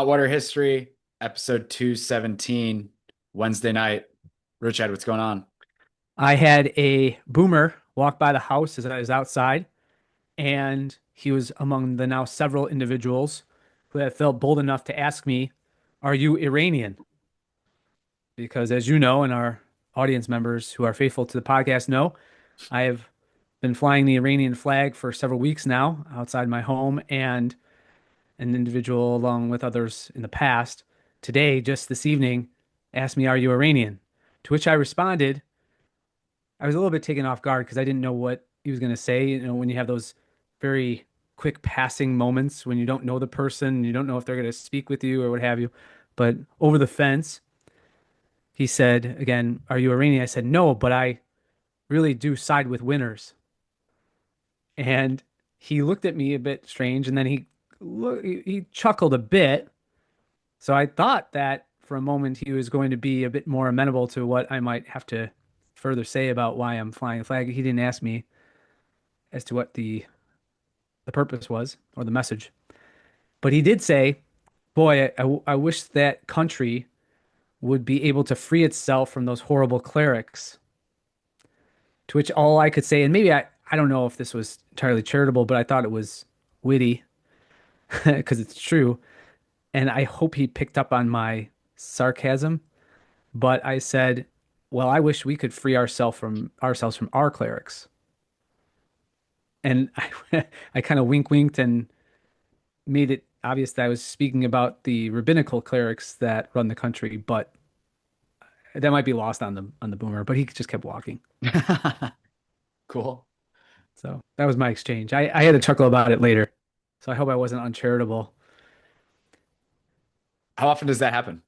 Hot Water History, episode 217, Wednesday night. Richard, what's going on? I had a boomer walk by the house as I was outside, and he was among the now several individuals who have felt bold enough to ask me, "Are you Iranian?" Because, as you know, and our audience members who are faithful to the podcast know, I have been flying the Iranian flag for several weeks now outside my home, and an individual, along with others in the past, today, just this evening, asked me, "Are you Iranian?" To which I responded, I was a little bit taken off guard because I didn't know what he was going to say. You know, when you have those very quick passing moments when you don't know the person, you don't know if they're going to speak with you or what have you. But over the fence, he said again, "Are you Iranian?" I said, "No, but I really do side with winners." And he looked at me a bit strange, and then he chuckled a bit. So I thought that for a moment he was going to be a bit more amenable to what I might have to further say about why I'm flying the flag. He didn't ask me as to what the purpose was or the message. But he did say, "Boy, I wish that country would be able to free itself from those horrible clerics." To which all I could say, and maybe I don't know if this was entirely charitable, but I thought it was witty because it's true. And I hope he picked up on my sarcasm. But I said, "Well, I wish we could free ourselves from our clerics." And I kind of winked and made it obvious that I was speaking about the rabbinical clerics that run the country, but that might be lost on the boomer. But he just kept walking. Cool. So that was my exchange. I had a chuckle about it later. So I hope I wasn't uncharitable. How often does that happen?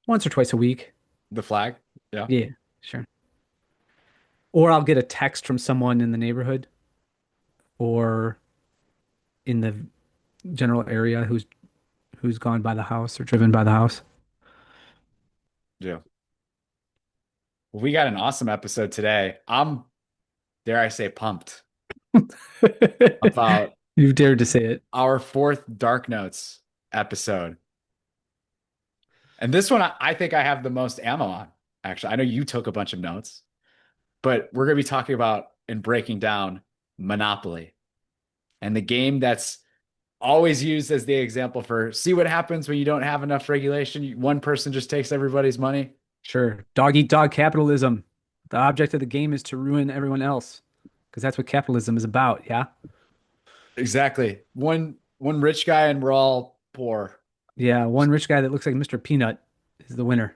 Once or twice a week. The flag? Yeah. Yeah, sure. Or I'll get a text from someone in the neighborhood or in the general area who's gone by the house or driven by the house. Yeah. Well, we got an awesome episode today. I'm, dare I say, pumped about You've dared to say it. our fourth Dark Notes episode. And this one, I think I have the most ammo on, actually. I know you took a bunch of notes, but we're going to be talking about and breaking down Monopoly and the game that's always used as the example for see what happens when you don't have enough regulation. One person just takes everybody's money. Sure. Dog eat dog capitalism. The object of the game is to ruin everyone else because that's what capitalism is about. Yeah. Exactly. One rich guy and we're all poor. Yeah. One rich guy that looks like Mr. Peanut is the winner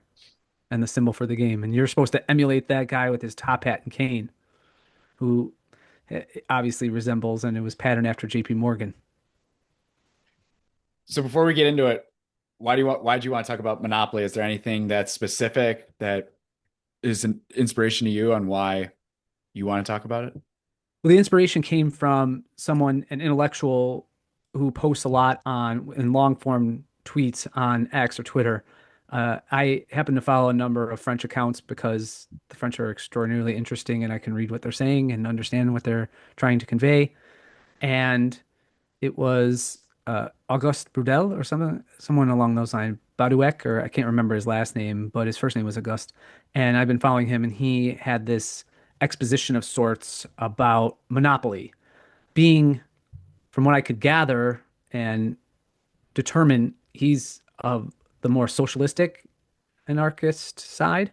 and the symbol for the game. And you're supposed to emulate that guy with his top hat and cane, who obviously resembles and it was patterned after JP Morgan. So before we get into it, why do you want to talk about Monopoly? Is there anything that's specific that is an inspiration to you on why you want to talk about it? Well, the inspiration came from someone, an intellectual who posts a lot on in long form tweets on X or Twitter. I happen to follow a number of French accounts because the French are extraordinarily interesting and I can read what they're saying and understand what they're trying to convey. And it was Auguste Boudel or someone along those lines, Badouek, or I can't remember his last name, but his first name was Auguste. And I've been following him, and he had this exposition of sorts about monopoly being, from what I could gather and determine, he's of the more socialistic anarchist side.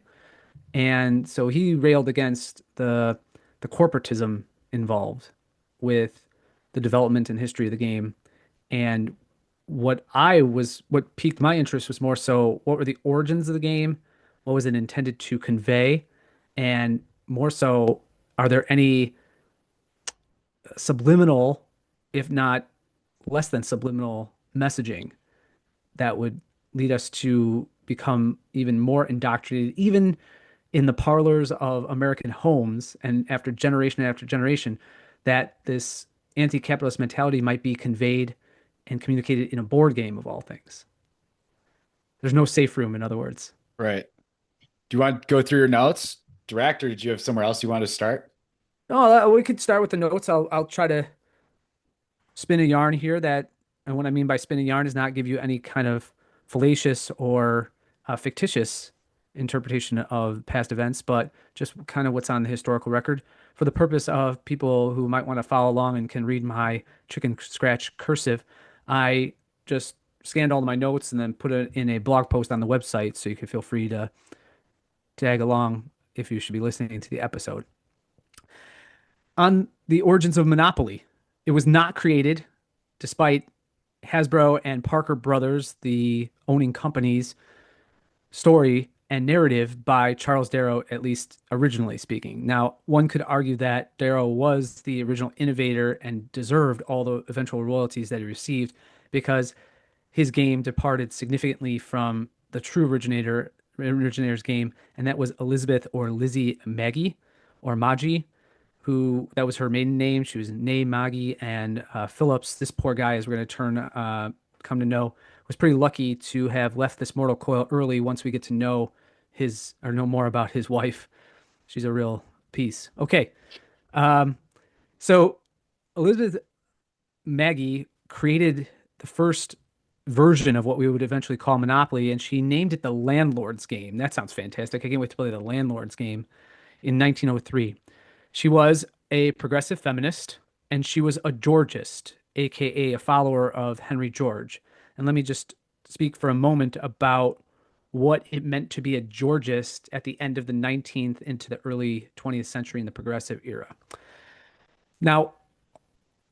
And so he railed against the corporatism involved with the development and history of the game. And what piqued my interest was more so what were the origins of the game? What was it intended to convey? And more so, are there any subliminal, if not less than subliminal messaging that would lead us to become even more indoctrinated, even in the parlors of American homes and after generation, that this anti-capitalist mentality might be conveyed and communicated in a board game of all things. There's no safe room, in other words. Right. Do you want to go through your notes direct, or did you have somewhere else you want to start? Oh, we could start with the notes. I'll try to spin a yarn here that And what I mean by spinning yarn is not give you any kind of fallacious or fictitious interpretation of past events, but just kind of what's on the historical record for the purpose of people who might want to follow along and can read my chicken scratch cursive. I just scanned all of my notes and then put it in a blog post on the website, so you can feel free to tag along if you should be listening to the episode. On the origins of Monopoly, it was not created despite Hasbro and Parker Brothers, the owning companies, story and narrative by Charles Darrow, at least originally speaking. Now, one could argue that Darrow was the original innovator and deserved all the eventual royalties that he received because his game departed significantly from the true originator's game, and that was Elizabeth or Lizzie Maggie or Maggie, who that was her maiden name. She was named Maggie, and Phillips, this poor guy, as we're going to come to know, was pretty lucky to have left this mortal coil early once we get to know his or know more about his wife. She's a real piece. Okay. So Elizabeth Maggie created the first version of what we would eventually call Monopoly, and she named it the Landlord's Game. That sounds fantastic. I can't wait to play the Landlord's Game in 1903. She was a progressive feminist, and she was a Georgist, aka a follower of Henry George. And let me just speak for a moment about what it meant to be a Georgist at the end of the 19th into the early 20th century in the progressive era. Now,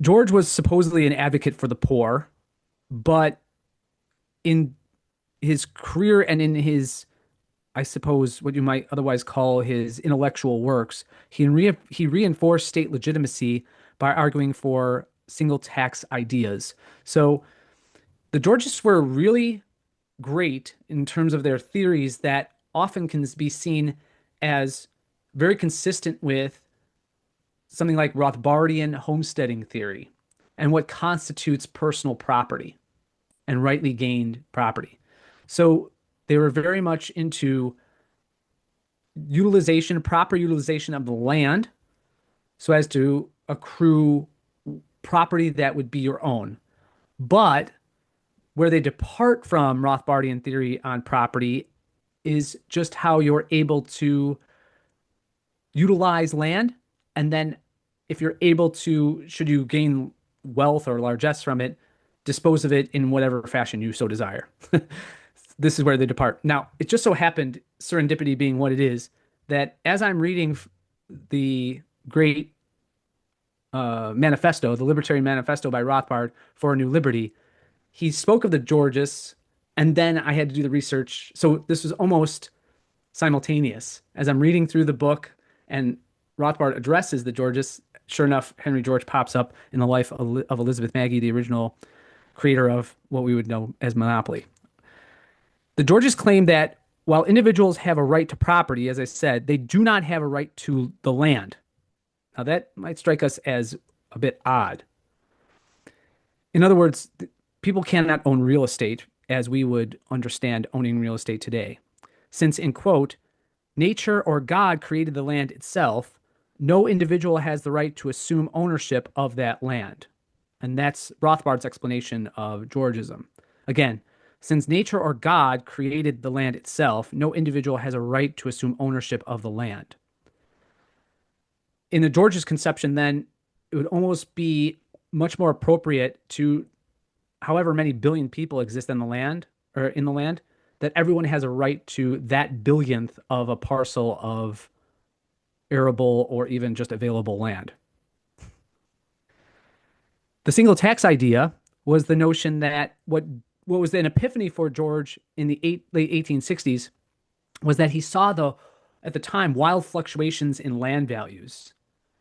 George was supposedly an advocate for the poor, but in his career and in his, I suppose, what you might otherwise call his intellectual works, he reinforced state legitimacy by arguing for single tax ideas. So the Georgists were really great in terms of their theories that often can be seen as very consistent with something like Rothbardian homesteading theory and what constitutes personal property and rightly gained property. So they were very much into proper utilization of the land so as to accrue property that would be your own. But where they depart from Rothbardian theory on property is just how you're able to utilize land. And then if you're able to, should you gain wealth or largesse from it, dispose of it in whatever fashion you so desire. This is where they depart. Now, it just so happened, serendipity being what it is, that as I'm reading the great manifesto, the Libertarian Manifesto by Rothbard for a New Liberty, he spoke of the Georgists, and then I had to do the research. So this was almost simultaneous. As I'm reading through the book and Rothbard addresses the Georgists, sure enough, Henry George pops up in the life of Elizabeth Maggie, the original creator of what we would know as Monopoly. The Georgists claim that while individuals have a right to property, as I said, they do not have a right to the land. Now, that might strike us as a bit odd. In other words, people cannot own real estate as we would understand owning real estate today. Since, in quote, nature or God created the land itself, no individual has the right to assume ownership of that land. And that's Rothbard's explanation of Georgism. Again, since nature or God created the land itself, no individual has a right to assume ownership of the land. In the Georgist conception, then, it would almost be much more appropriate to, however many billion people exist in the land, that everyone has a right to that billionth of a parcel of arable or even just available land. The single tax idea was the notion that what was an epiphany for George in the late 1860s was that he saw at the time, wild fluctuations in land values,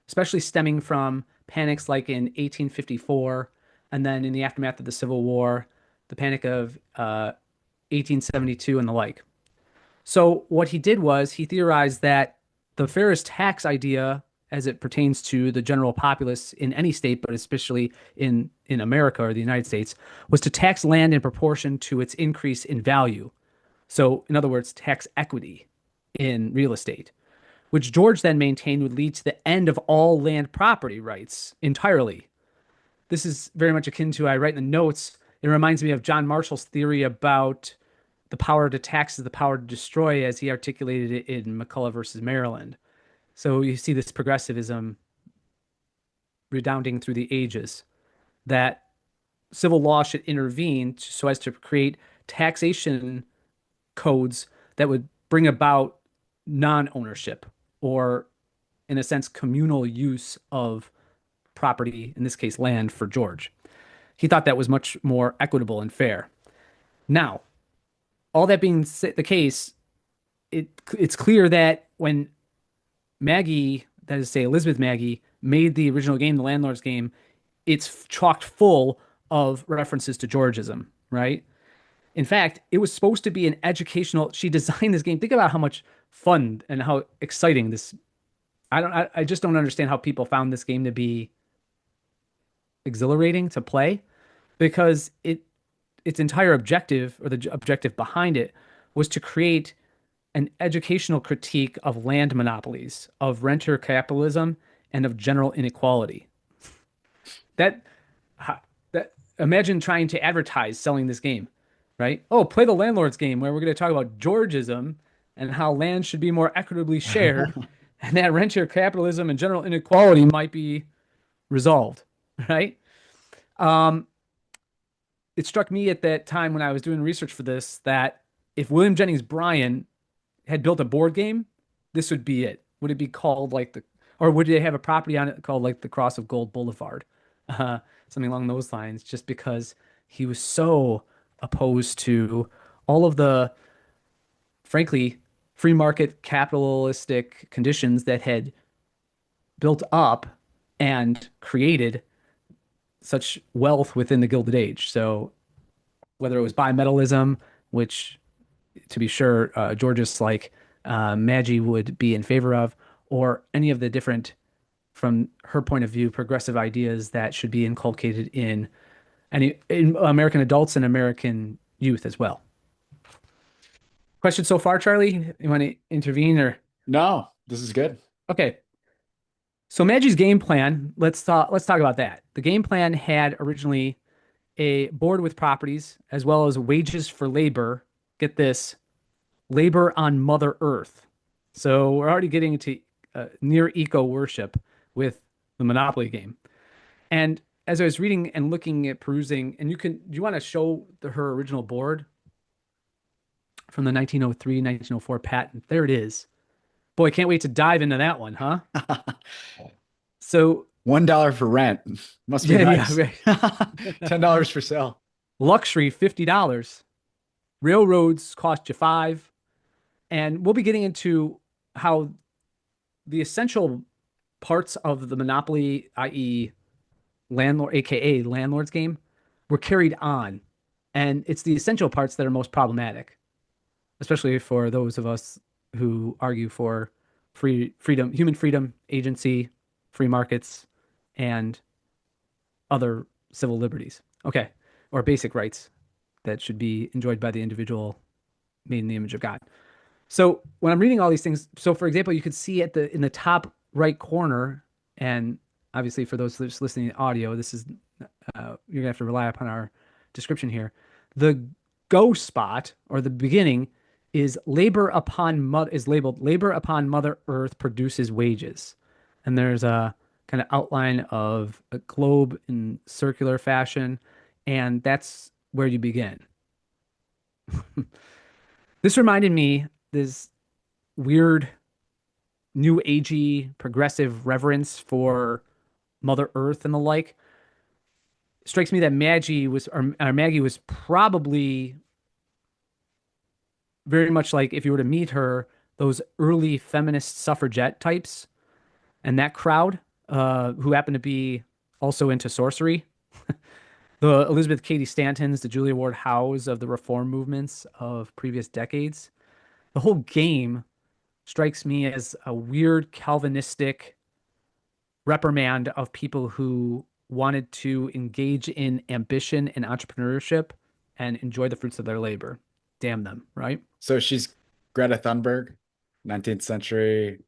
especially stemming from panics like in 1854 and then in the aftermath of the Civil War, the Panic of 1872 and the like. So what he did was he theorized that the fairest tax idea as it pertains to the general populace in any state, but especially in America or the United States, was to tax land in proportion to its increase in value. So, in other words, tax equity in real estate, which George then maintained would lead to the end of all land property rights entirely. This is very much akin to, I write in the notes, It reminds me of John Marshall's theory about the power to tax is the power to destroy, as he articulated it in McCullough versus Maryland. So you see this progressivism redounding through the ages that civil law should intervene so as to create taxation codes that would bring about non-ownership or, in a sense, communal use of property, in this case, land for George. He thought that was much more equitable and fair. Now, all that being the case, it's clear that when Maggie, that is to say Elizabeth Maggie, made the original game, the Landlord's game, it's chocked full of references to Georgism, right? In fact, it was supposed to be an educational. She designed this game. Think about how much fun and how exciting this. I just don't understand how people found this game to be exhilarating to play because its entire objective or the objective behind it was to create an educational critique of land monopolies, of renter capitalism, and of general inequality. That that imagine trying to advertise selling this game, right? Oh, play the landlord's game where we're going to talk about Georgism and how land should be more equitably shared, and that renter capitalism and general inequality might be resolved, right? Um, it struck me at that time when I was doing research for this that if William Jennings Bryan had built a board game, this would be it. Would it be called like or would they have a property on it called like the Cross of Gold Boulevard? Uh, Something along those lines, just because he was so opposed to all of the, frankly, free market capitalistic conditions that had built up and created such wealth within the Gilded Age. So whether it was bimetallism, which to be sure, Georgist like Maggie would be in favor of, or any of the different, from her point of view, progressive ideas that should be inculcated in American adults and American youth as well. Question so far, Charlie? You want to intervene or No, this is good. okay? So Maggie's game plan, let's talk about that. The game plan had originally a board with properties as well as wages for labor. Get this, labor on Mother Earth. So we're already getting into near eco worship with the Monopoly game. And as I was reading and looking at perusing, and do you want to show her original board from the 1903, 1904 patent? There it is. Boy, can't wait to dive into that one, huh? So, $1 for rent. Must be yeah, nice. right. $10 for sale. Luxury, $50. Railroads cost you 5. And we'll be getting into how the essential parts of the Monopoly, i.e., landlord, aka landlord's game, were carried on. And it's the essential parts that are most problematic, especially for those of us who argue for freedom, human freedom, agency, free markets, and other civil liberties. Okay. Or basic rights that should be enjoyed by the individual made in the image of God. So when I'm reading all these things, so for example, you could see in the top right corner, and obviously for those just listening to audio, this is you're gonna have to rely upon our description here. The go spot or the beginning is labeled labor upon Mother Earth produces wages, and there's a kind of outline of a globe in circular fashion, and that's where you begin. This reminded me this weird new agey progressive reverence for Mother Earth and the like. It strikes me that Maggie was probably very much like if you were to meet her, those early feminist suffragette types and that crowd who happen to be also into sorcery. The Elizabeth Cady Stantons, the Julia Ward Howes of the reform movements of previous decades. The whole game strikes me as a weird Calvinistic reprimand of people who wanted to engage in ambition and entrepreneurship and enjoy the fruits of their labor. Damn them, right? So she's Greta Thunberg, 19th century-ish.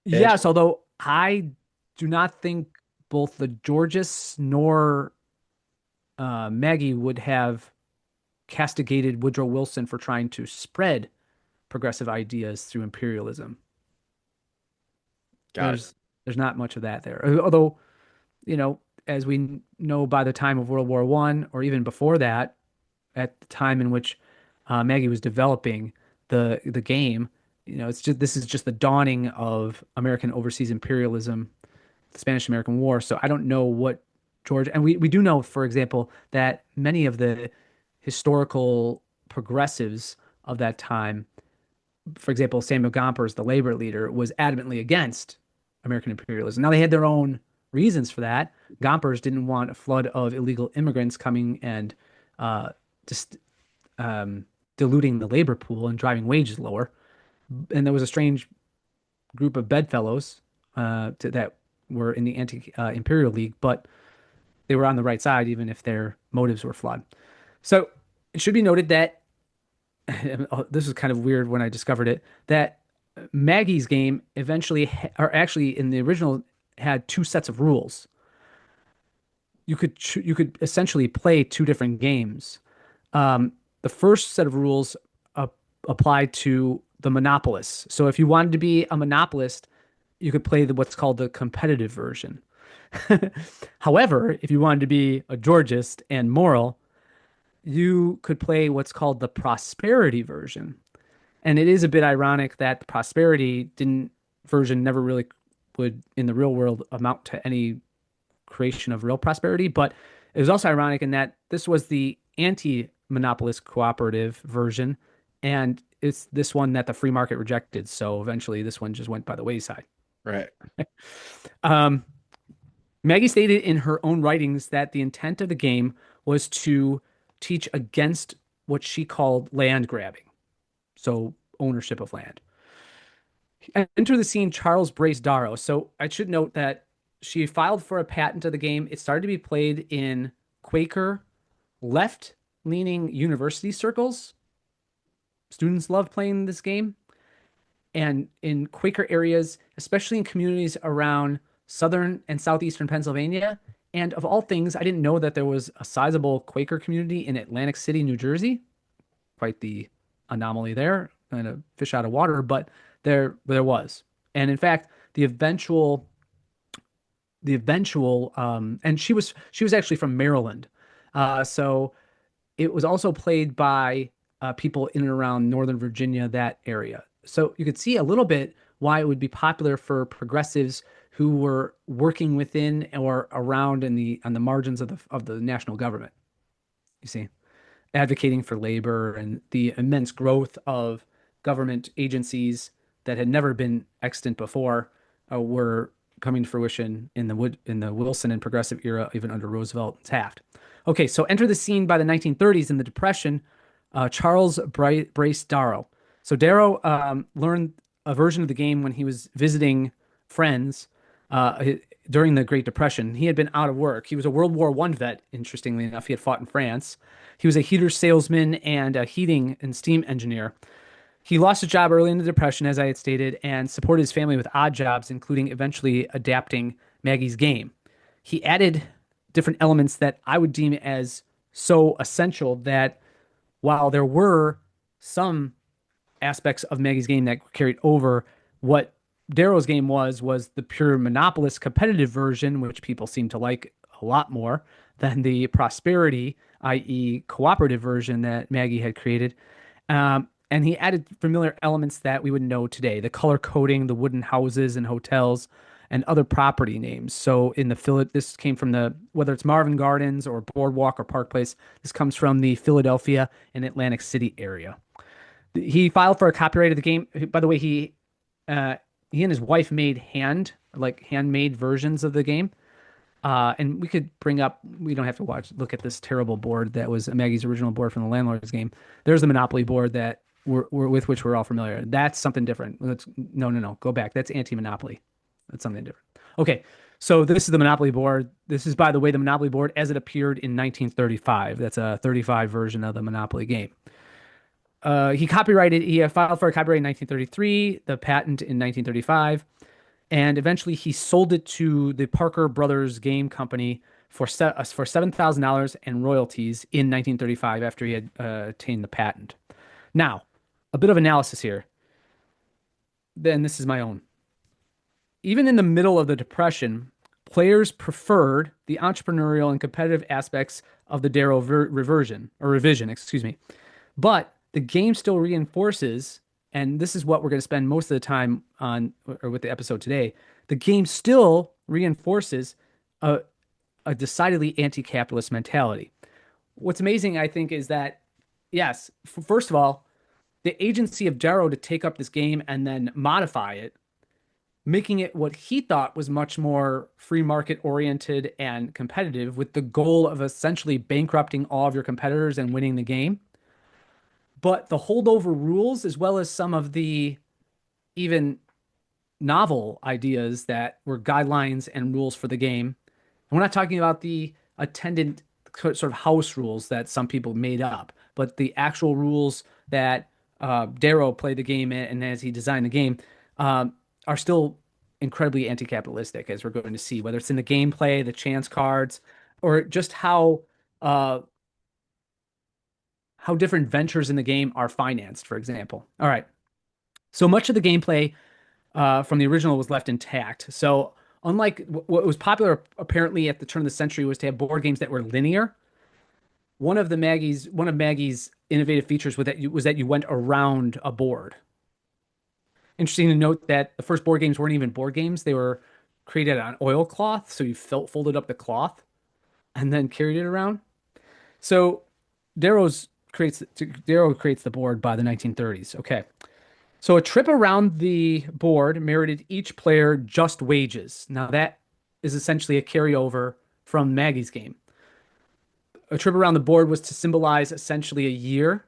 Yes, although I do not think both the Georgists nor Maggie would have castigated Woodrow Wilson for trying to spread progressive ideas through imperialism. Got it. There's not much of that there. Although, you know, as we know by the time of World War One, or even before that, at the time in which Maggie was developing the game, it's just this is just the dawning of American overseas imperialism, the Spanish American War. So I don't know what George, and we do know, for example, that many of the historical progressives of that time, for example, Samuel Gompers, the labor leader, was adamantly against American imperialism. Now they had their own reasons for that. Gompers didn't want a flood of illegal immigrants coming and uh, just diluting the labor pool and driving wages lower. And there was a strange group of bedfellows that were in the anti-imperial league, but they were on the right side, even if their motives were flawed. So it should be noted that this is kind of weird when I discovered it, that Maggie's game eventually, or actually in the original, had two sets of rules. You could essentially play two different games. The first set of rules applied to the monopolists. So if you wanted to be a monopolist, you could play what's called the competitive version. However, if you wanted to be a Georgist and moral, you could play what's called the prosperity version. And it is a bit ironic that the prosperity didn't version never really would in the real world amount to any creation of real prosperity, but it was also ironic in that this was the anti-monopolist cooperative version, and it's this one that the free market rejected. So eventually, this one just went by the wayside. Right. Um, Maggie stated in her own writings that the intent of the game was to teach against what she called land grabbing, so ownership of land. Enter the scene Charles Brace Darrow. So I should note that she filed for a patent of the game. It started to be played in Quaker left-leaning university circles. Students love playing this game. And in Quaker areas, especially in communities around southern and southeastern Pennsylvania. And of all things, I didn't know that there was a sizable Quaker community in Atlantic City, New Jersey. Quite the anomaly there, kind of fish out of water, but there was. And in fact, and she was actually from Maryland. So it was also played by people in and around Northern Virginia, that area. So you could see a little bit why it would be popular for progressives who were working within or around on the margins of the national government. You see, advocating for labor and the immense growth of government agencies that had never been extant before were coming to fruition in the Wilson and progressive era, even under Roosevelt and Taft. Okay, so enter the scene by the 1930s in the Depression, Charles Brace Darrow. So Darrow learned a version of the game when he was visiting friends during the Great Depression. He had been out of work. He was a World War I vet, interestingly enough. He had fought in France. He was a heater salesman and a heating and steam engineer. He lost his job early in the Depression, as I had stated, and supported his family with odd jobs, including eventually adapting Maggie's game. He added different elements that I would deem as so essential that while there were some aspects of Maggie's game that carried over, what Darrow's game was the pure monopolist competitive version, which people seem to like a lot more than the prosperity, i.e., cooperative version that Maggie had created. And he added familiar elements that we would know today, the color coding, the wooden houses and hotels, and other property names. So this came from whether it's Marvin Gardens or Boardwalk or Park Place, this comes from the Philadelphia and Atlantic City area. He filed for a copyright of the game. By the way, he and his wife made handmade versions of the game. And we don't have to look at this terrible board that was Maggie's original board from the Landlord's game. There's the Monopoly board that with which we're all familiar. That's something different. No. Go back. That's anti-monopoly. That's something different. Okay. So this is the Monopoly board. This is, by the way, the Monopoly board as it appeared in 1935. That's a 35 version of the Monopoly game. He filed for a copyright in 1933, the patent in 1935, and eventually he sold it to the Parker Brothers Game Company for $7,000 and royalties in 1935 after he had attained the patent. Now, a bit of analysis here. Then this is my own. Even in the middle of the Depression, players preferred the entrepreneurial and competitive aspects of the Darrow reversion or revision, excuse me. But the game still reinforces, and this is what we're going to spend most of the time on, or with the episode today. The game still reinforces a, a decidedly anti-capitalist mentality. What's amazing, I think, is that yes, first of all, the agency of Darrow to take up this game and then modify it, making it what he thought was much more free market oriented and competitive, with the goal of essentially bankrupting all of your competitors and winning the game. But the holdover rules, as well as some of the even novel ideas that were guidelines and rules for the game. And we're not talking about the attendant sort of house rules that some people made up, but the actual rules that Darrow played the game in, and as he designed the game, are still incredibly anti-capitalistic, as we're going to see, whether it's in the gameplay, the chance cards, or just how different ventures in the game are financed, for example. All right. So much of the gameplay from the original was left intact. So unlike what was popular apparently at the turn of the century was to have board games that were linear. One of Maggie's innovative features was that you went around a board. Interesting to note that the first board games weren't even board games; they were created on oilcloth. So you folded up the cloth and then carried it around. So Darrow creates the board by the 1930s. Okay. So a trip around the board merited each player just wages. Now that is essentially a carryover from Maggie's game. A trip around the board was to symbolize essentially a year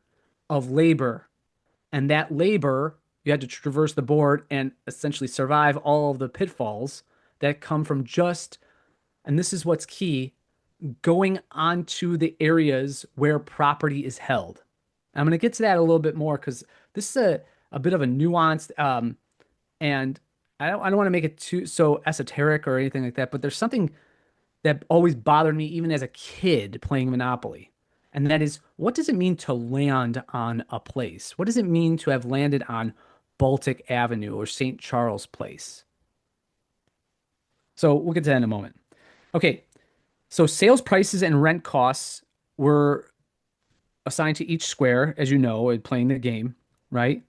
of labor. And that labor, you had to traverse the board and essentially survive all of the pitfalls that come from just, and this is what's key, going onto the areas where property is held. I'm going to get to that a little bit more because this is a bit of a nuanced, and I don't want to make it too so esoteric or anything like that, but there's something that always bothered me even as a kid playing Monopoly. And that is, what does it mean to land on a place? What does it mean to have landed on Baltic Avenue or St. Charles Place? So we'll get to that in a moment. Okay, so sales prices and rent costs were assigned to each square, as you know, in playing the game, right?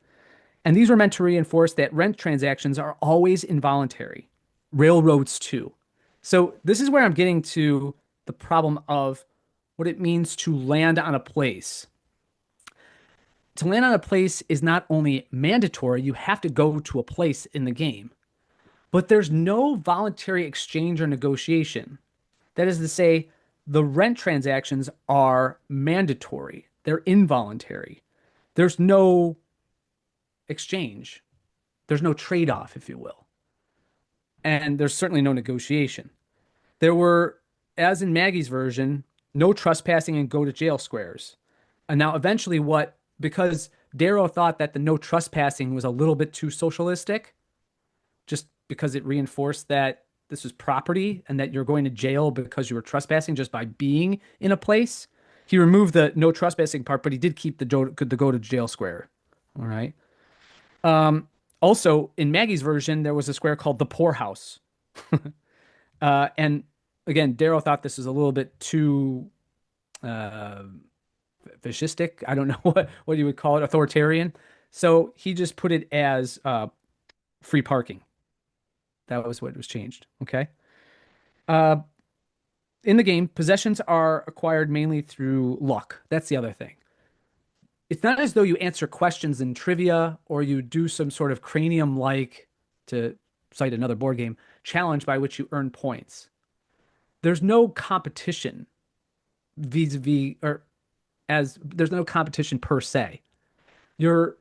And these were meant to reinforce that rent transactions are always involuntary. Railroads too. So this is where I'm getting to the problem of what it means to land on a place. To land on a place is not only mandatory, you have to go to a place in the game, but there's no voluntary exchange or negotiation. That is to say, the rent transactions are mandatory, they're involuntary. There's no exchange, there's no trade off, if you will. And there's certainly no negotiation. There were, as in Maggie's version, no trespassing and go to jail squares. And now, eventually, because Darrow thought that the no trespassing was a little bit too socialistic, just because it reinforced that this was property and that you're going to jail because you were trespassing just by being in a place. He removed the no trespassing part, but he did keep the go to jail square. All right. Also, in Maggie's version, there was a square called the poorhouse. And again, Darrow thought this was a little bit too fascistic. I don't know what you would call it, authoritarian. So he just put it as free parking. That was what was changed. Okay. Uh, in the game, possessions are acquired mainly through luck. That's the other thing. It's not as though you answer questions in trivia or you do some sort of cranium-like, to cite another board game, challenge by which you earn points. There's no competition vis-a-vis, or as there's no competition per se. You're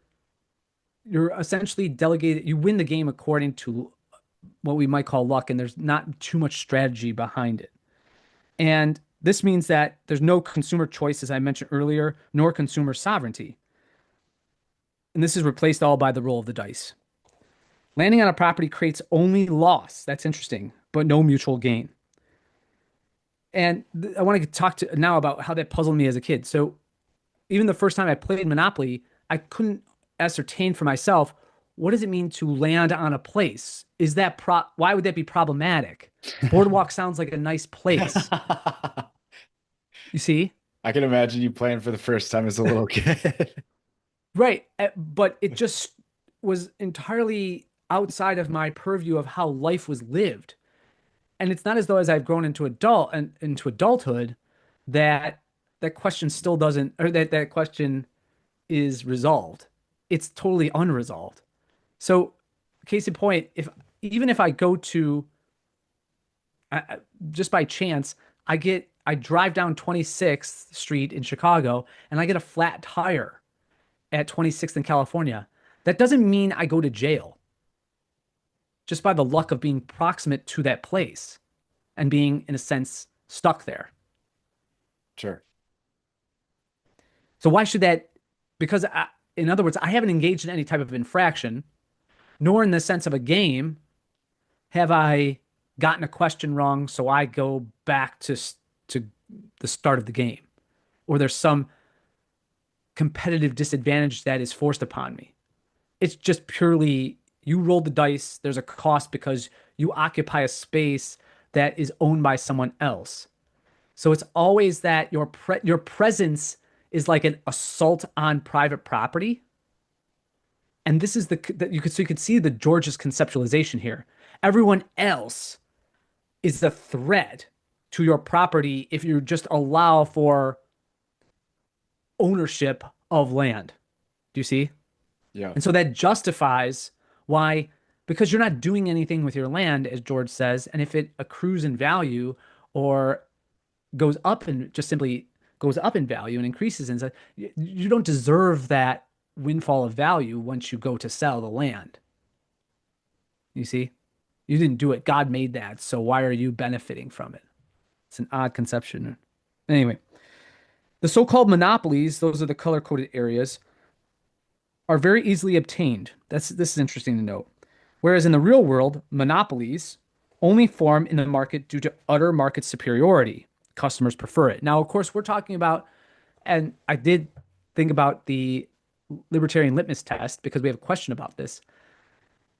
essentially delegated, you win the game according to what we might call luck, and there's not too much strategy behind it. And this means that there's no consumer choice, as I mentioned earlier, nor consumer sovereignty. And this is replaced all by the roll of the dice. Landing on a property creates only loss. That's interesting, but no mutual gain. And I want to talk to now about how that puzzled me as a kid. So even the first time I played Monopoly, I couldn't ascertain for myself, what does it mean to land on a place? Why would that be problematic? Boardwalk sounds like a nice place. I You see? can imagine you playing for the first time as a little kid. Right. But it just was entirely outside of my purview of how life was lived. And it's not as though as I've grown into adulthood that that question still doesn't, or that question is resolved. It's totally unresolved. So, case in point, if even if I go to just by chance, I drive down 26th Street in Chicago and I get a flat tire at 26th in California. That doesn't mean I go to jail just by the luck of being proximate to that place and being, in a sense, stuck there. Sure. So why should that? Because in other words, I haven't engaged in any type of infraction, nor in the sense of a game have I gotten a question wrong, so I go back to the start of the game, or there's some competitive disadvantage that is forced upon me. It's just purely you roll the dice. There's a cost because you occupy a space that is owned by someone else. So it's always that your presence is like an assault on private property. And this is you could see the Georgist conceptualization here. Everyone else is the threat to your property if you just allow for ownership of land. Do you see? Yeah. And so that justifies why, because you're not doing anything with your land, as George says, and if it accrues in value or goes up and just simply goes up in value and increases in size, you don't deserve that windfall of value once you go to sell the land. You see? You didn't do it. God made that. So why are you benefiting from it? It's an odd conception. Anyway, the so-called monopolies, those are the color-coded areas, are very easily obtained. This is interesting to note. Whereas in the real world, monopolies only form in the market due to utter market superiority. Customers prefer it. Now, of course, we're talking about, and I did think about the libertarian litmus test because we have a question about this.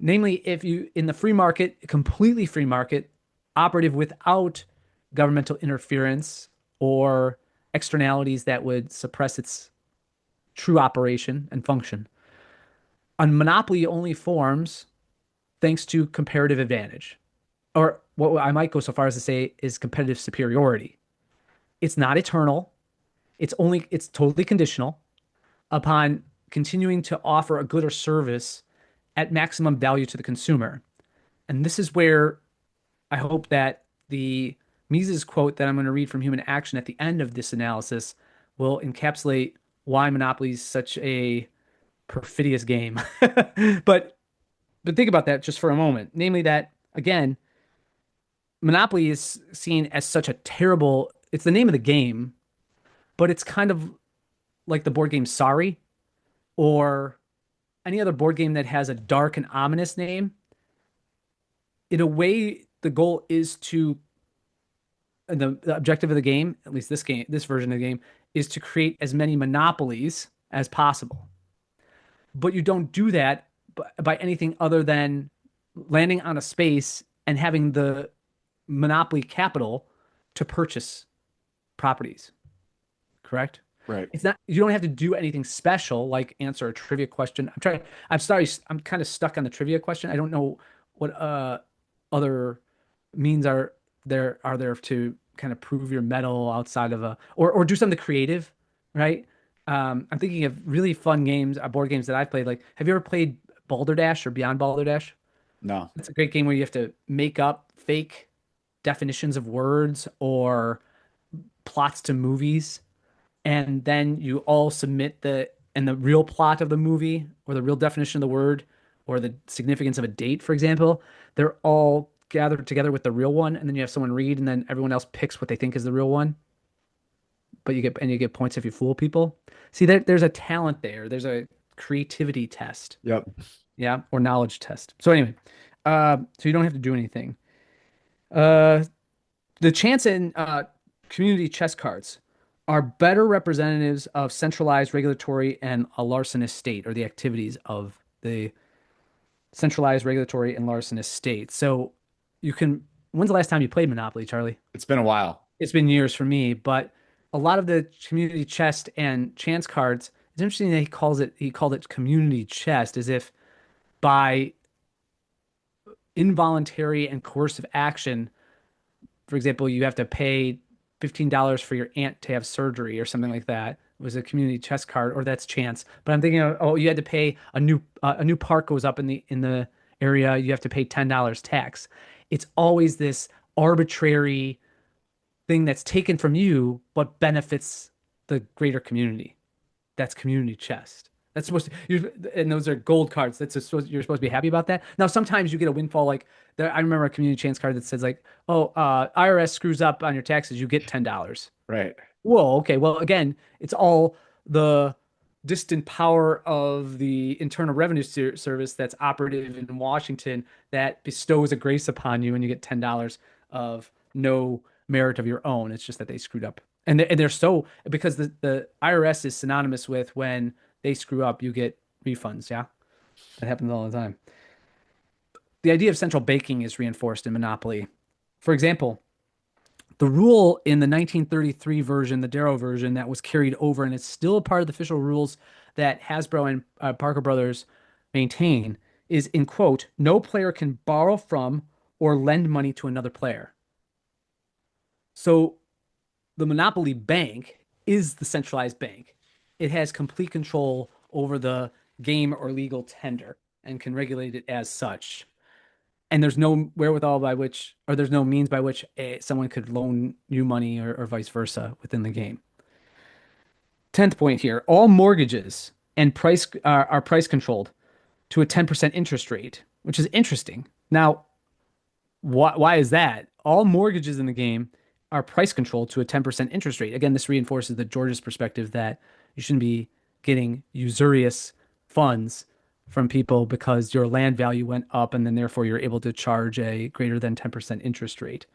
Namely, if you in the free market, completely free market, operative without governmental interference or externalities that would suppress its true operation and function, a monopoly only forms thanks to comparative advantage, or what I might go so far as to say is competitive superiority. It's not eternal. It's totally conditional upon continuing to offer a good or service at maximum value to the consumer. And this is where I hope that the Mises quote that I'm going to read from Human Action at the end of this analysis will encapsulate why monopoly is such a perfidious game. but but think about that just for a moment. Namely that again, Monopoly is seen as such a terrible, it's the name of the game, but it's kind of like the board game Sorry or any other board game that has a dark and ominous name. In a way, the goal is to the objective of the game, at least this version of the game, is to create as many monopolies as possible. But you don't do that by anything other than landing on a space and having the monopoly capital to purchase properties. Correct? Right. It's not, you don't have to do anything special like answer a trivia question. I'm sorry, I'm kind of stuck on the trivia question. I don't know what other means are there to kind of prove your metal outside of a or do something creative, right? I'm thinking of really fun games, board games that I've played. Like, have you ever played Balderdash or Beyond Balderdash? No. It's a great game where you have to make up fake definitions of words or plots to movies, and then you all submit the real plot of the movie or the real definition of the word or the significance of a date, for example. They're all gathered together with the real one, and then you have someone read, and then everyone else picks what they think is the real one. But you get points if you fool people. See, there's a talent there. There's a creativity test, Yep. yeah, or knowledge test. So anyway, so you don't have to do anything. Uh, the chance in community chess cards are better representatives of centralized regulatory and a larcenous state, or the activities of the centralized regulatory and larcenous state. So you can, when's the last time you played Monopoly, Charlie? It's been a while. It's been years for me, but a lot of the community chest and chance cards, it's interesting that he called it community chest, as if by involuntary and coercive action, for example, you have to pay $15 for your aunt to have surgery or something like that. It was a community chest card, or that's chance. But I'm thinking, oh, you had to pay a new park goes up in the area, you have to pay $10 tax. It's always this arbitrary thing that's taken from you but benefits the greater community. That's community chest. That's supposed to, and those are gold cards. You're supposed to be happy about that. Now, sometimes you get a windfall like there. I remember a community chance card that says like, "Oh, IRS screws up on your taxes. You get $10." Right. Whoa, okay. Well, again, it's all the distant power of the Internal Revenue Service that's operative in Washington that bestows a grace upon you, and you get $10 of no merit of your own. It's just that they screwed up, and they're so because the IRS is synonymous with when they screw up, you get refunds. Yeah, that happens all the time. The idea of central banking is reinforced in Monopoly. For example, the rule in the 1933 version, the Darrow version, that was carried over and it's still a part of the official rules that Hasbro and Parker Brothers maintain is in quote, no player can borrow from or lend money to another player. So the Monopoly Bank is the centralized bank. It has complete control over the game or legal tender and can regulate it as such. And there's no wherewithal by which, or there's no means by which someone could loan you money or vice versa within the game. 10th point here, all mortgages and price are price controlled to a 10% interest rate, which is interesting. Now, why is that? All mortgages in the game are price controlled to a 10% interest rate. Again, this reinforces the Georgist perspective that you shouldn't be getting usurious funds from people because your land value went up and then therefore you're able to charge a greater than 10% interest rate.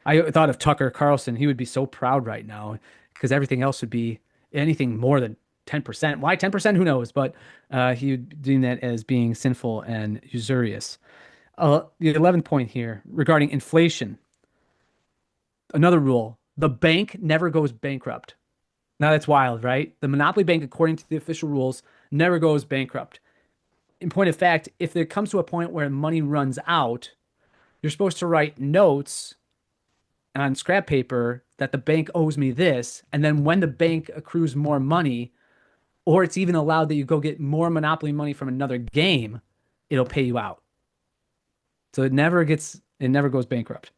I thought of Tucker Carlson. He would be so proud right now because everything else would be anything more than 10%. Why 10%? Who knows? But he would deem that as being sinful and usurious. The 11th point here regarding inflation. Another rule, the bank never goes bankrupt. Now that's wild, right? The Monopoly Bank, according to the official rules, never goes bankrupt. In point of fact, if it comes to a point where money runs out, you're supposed to write notes on scrap paper that the bank owes me this. And then when the bank accrues more money, or it's even allowed that you go get more Monopoly money from another game, it'll pay you out. So it never goes bankrupt.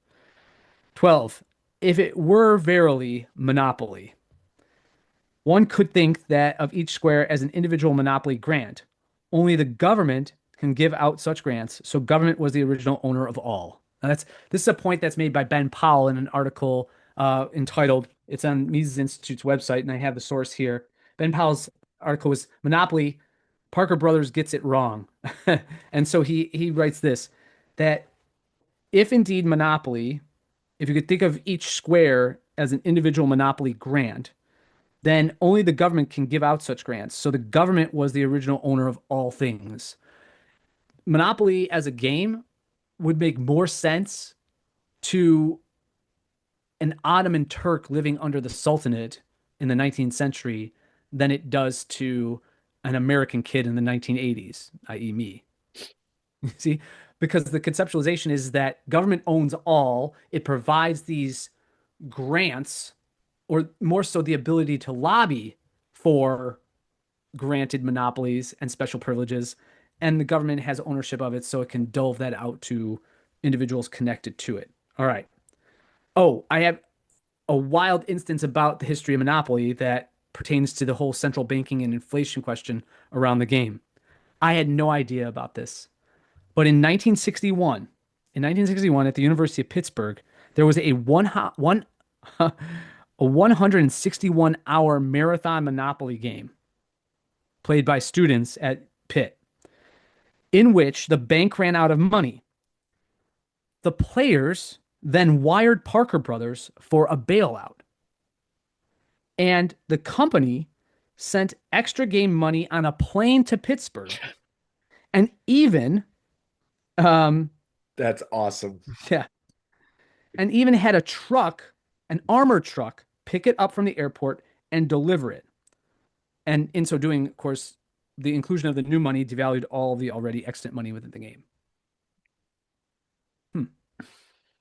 12. If it were verily Monopoly, one could think that of each square as an individual Monopoly grant. Only the government can give out such grants, so government was the original owner of all. Now this is a point that's made by Ben Powell in an article entitled, it's on Mises Institute's website, and I have the source here. Ben Powell's article was Monopoly, Parker Brothers gets it wrong. And so he writes this, that if indeed Monopoly, if you could think of each square as an individual Monopoly grant, then only the government can give out such grants. So the government was the original owner of all things. Monopoly as a game would make more sense to an Ottoman Turk living under the Sultanate in the 19th century than it does to an American kid in the 1980s, i.e. me. See? Because the conceptualization is that government owns all. It provides these grants, or more so the ability to lobby for granted monopolies and special privileges, and the government has ownership of it, so it can dole that out to individuals connected to it. All right. Oh, I have a wild instance about the history of Monopoly that pertains to the whole central banking and inflation question around the game. I had no idea about this. But in 1961 at the University of Pittsburgh, there was a 161-hour marathon Monopoly game played by students at Pitt, in which the bank ran out of money. The players then wired Parker Brothers for a bailout. And the company sent extra game money on a plane to Pittsburgh and even, um, That's awesome. yeah, and even had a truck, an armored truck, pick it up from the airport and deliver it. And in so doing, of course, the inclusion of the new money devalued all the already extant money within the game. Hmm.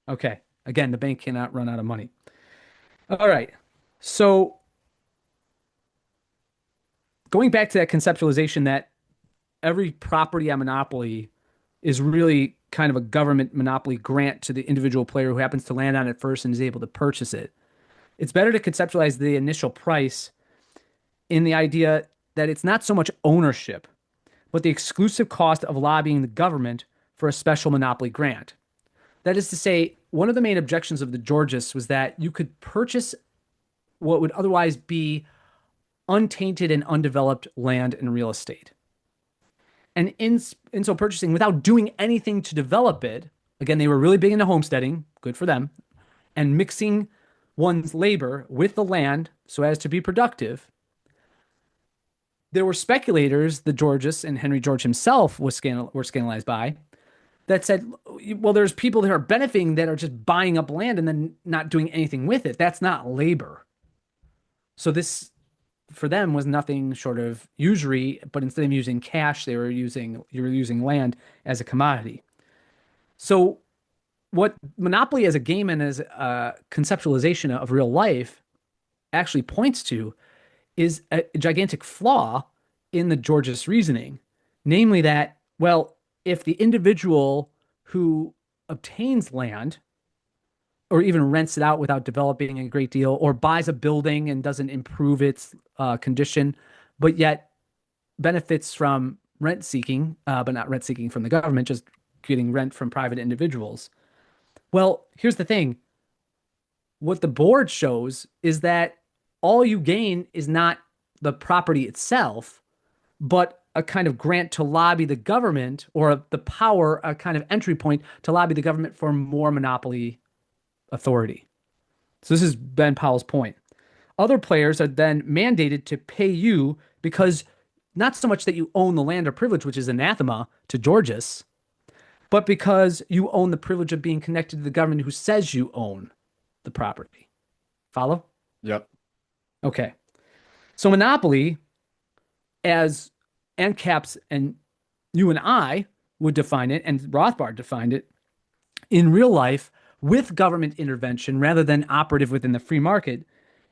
Okay. Again, the bank cannot run out of money. All right. So going back to that conceptualization that every property on Monopoly is really kind of a government monopoly grant to the individual player who happens to land on it first and is able to purchase it. It's better to conceptualize the initial price in the idea that it's not so much ownership, but the exclusive cost of lobbying the government for a special monopoly grant. That is to say, one of the main objections of the Georgists was that you could purchase what would otherwise be untainted and undeveloped land and real estate. And in so purchasing, without doing anything to develop it, again, they were really big into homesteading, good for them, and mixing one's labor with the land so as to be productive. There were speculators, the Georgists and Henry George himself were scandalized by, that said, well, there's people that are benefiting that are just buying up land and then not doing anything with it. That's not labor. So this, for them, was nothing short of usury, but instead of using cash, you were using land as a commodity. So what Monopoly as a game and as a conceptualization of real life actually points to is a gigantic flaw in the Georgist reasoning, namely that, well, if the individual who obtains land or even rents it out without developing a great deal or buys a building and doesn't improve its condition, but yet benefits from rent seeking, but not rent seeking from the government, just getting rent from private individuals. Well, here's the thing. What the board shows is that all you gain is not the property itself, but a kind of grant to lobby the government or the power, a kind of entry point to lobby the government for more monopoly authority. So this is Ben Powell's point. Other players are then mandated to pay you because not so much that you own the land or privilege, which is anathema to Georgists, but because you own the privilege of being connected to the government who says you own the property. Follow? Yep. Okay. So monopoly, as ANCAPs and you and I would define it, and Rothbard defined it, in real life, with government intervention rather than operative within the free market,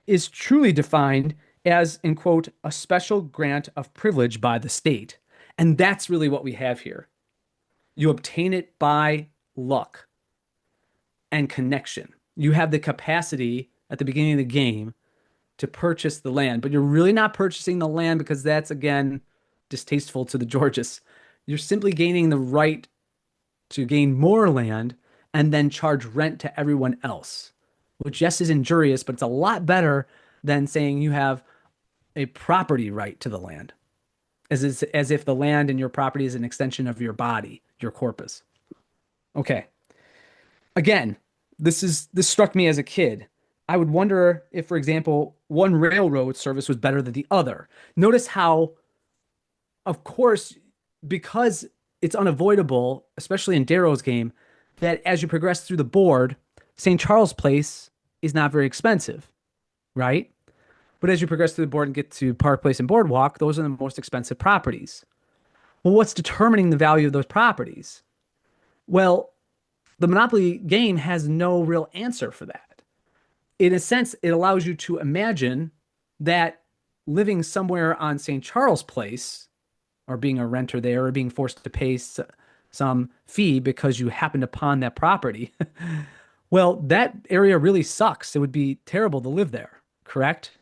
is truly defined as, in quote, a special grant of privilege by the state. And that's really what we have here. You obtain it by luck and connection. You have the capacity at the beginning of the game to purchase the land, but you're really not purchasing the land because that's, again, distasteful to the Georgists. You're simply gaining the right to gain more land and then charge rent to everyone else, which, yes, is injurious, but it's a lot better than saying you have a property right to the land, as if the land and your property is an extension of your body, your corpus. Okay. Again, this struck me as a kid. I would wonder if, for example, one railroad service was better than the other. Notice how, of course, because it's unavoidable, especially in Darrow's game, that as you progress through the board, St. Charles Place is not very expensive, right? But as you progress through the board and get to Park Place and Boardwalk, those are the most expensive properties. Well, what's determining the value of those properties? Well, the Monopoly game has no real answer for that. In a sense, it allows you to imagine that living somewhere on St. Charles Place, or being a renter there, or being forced to pay some fee because you happened upon that property, well, that area really sucks. It would be terrible to live there, correct?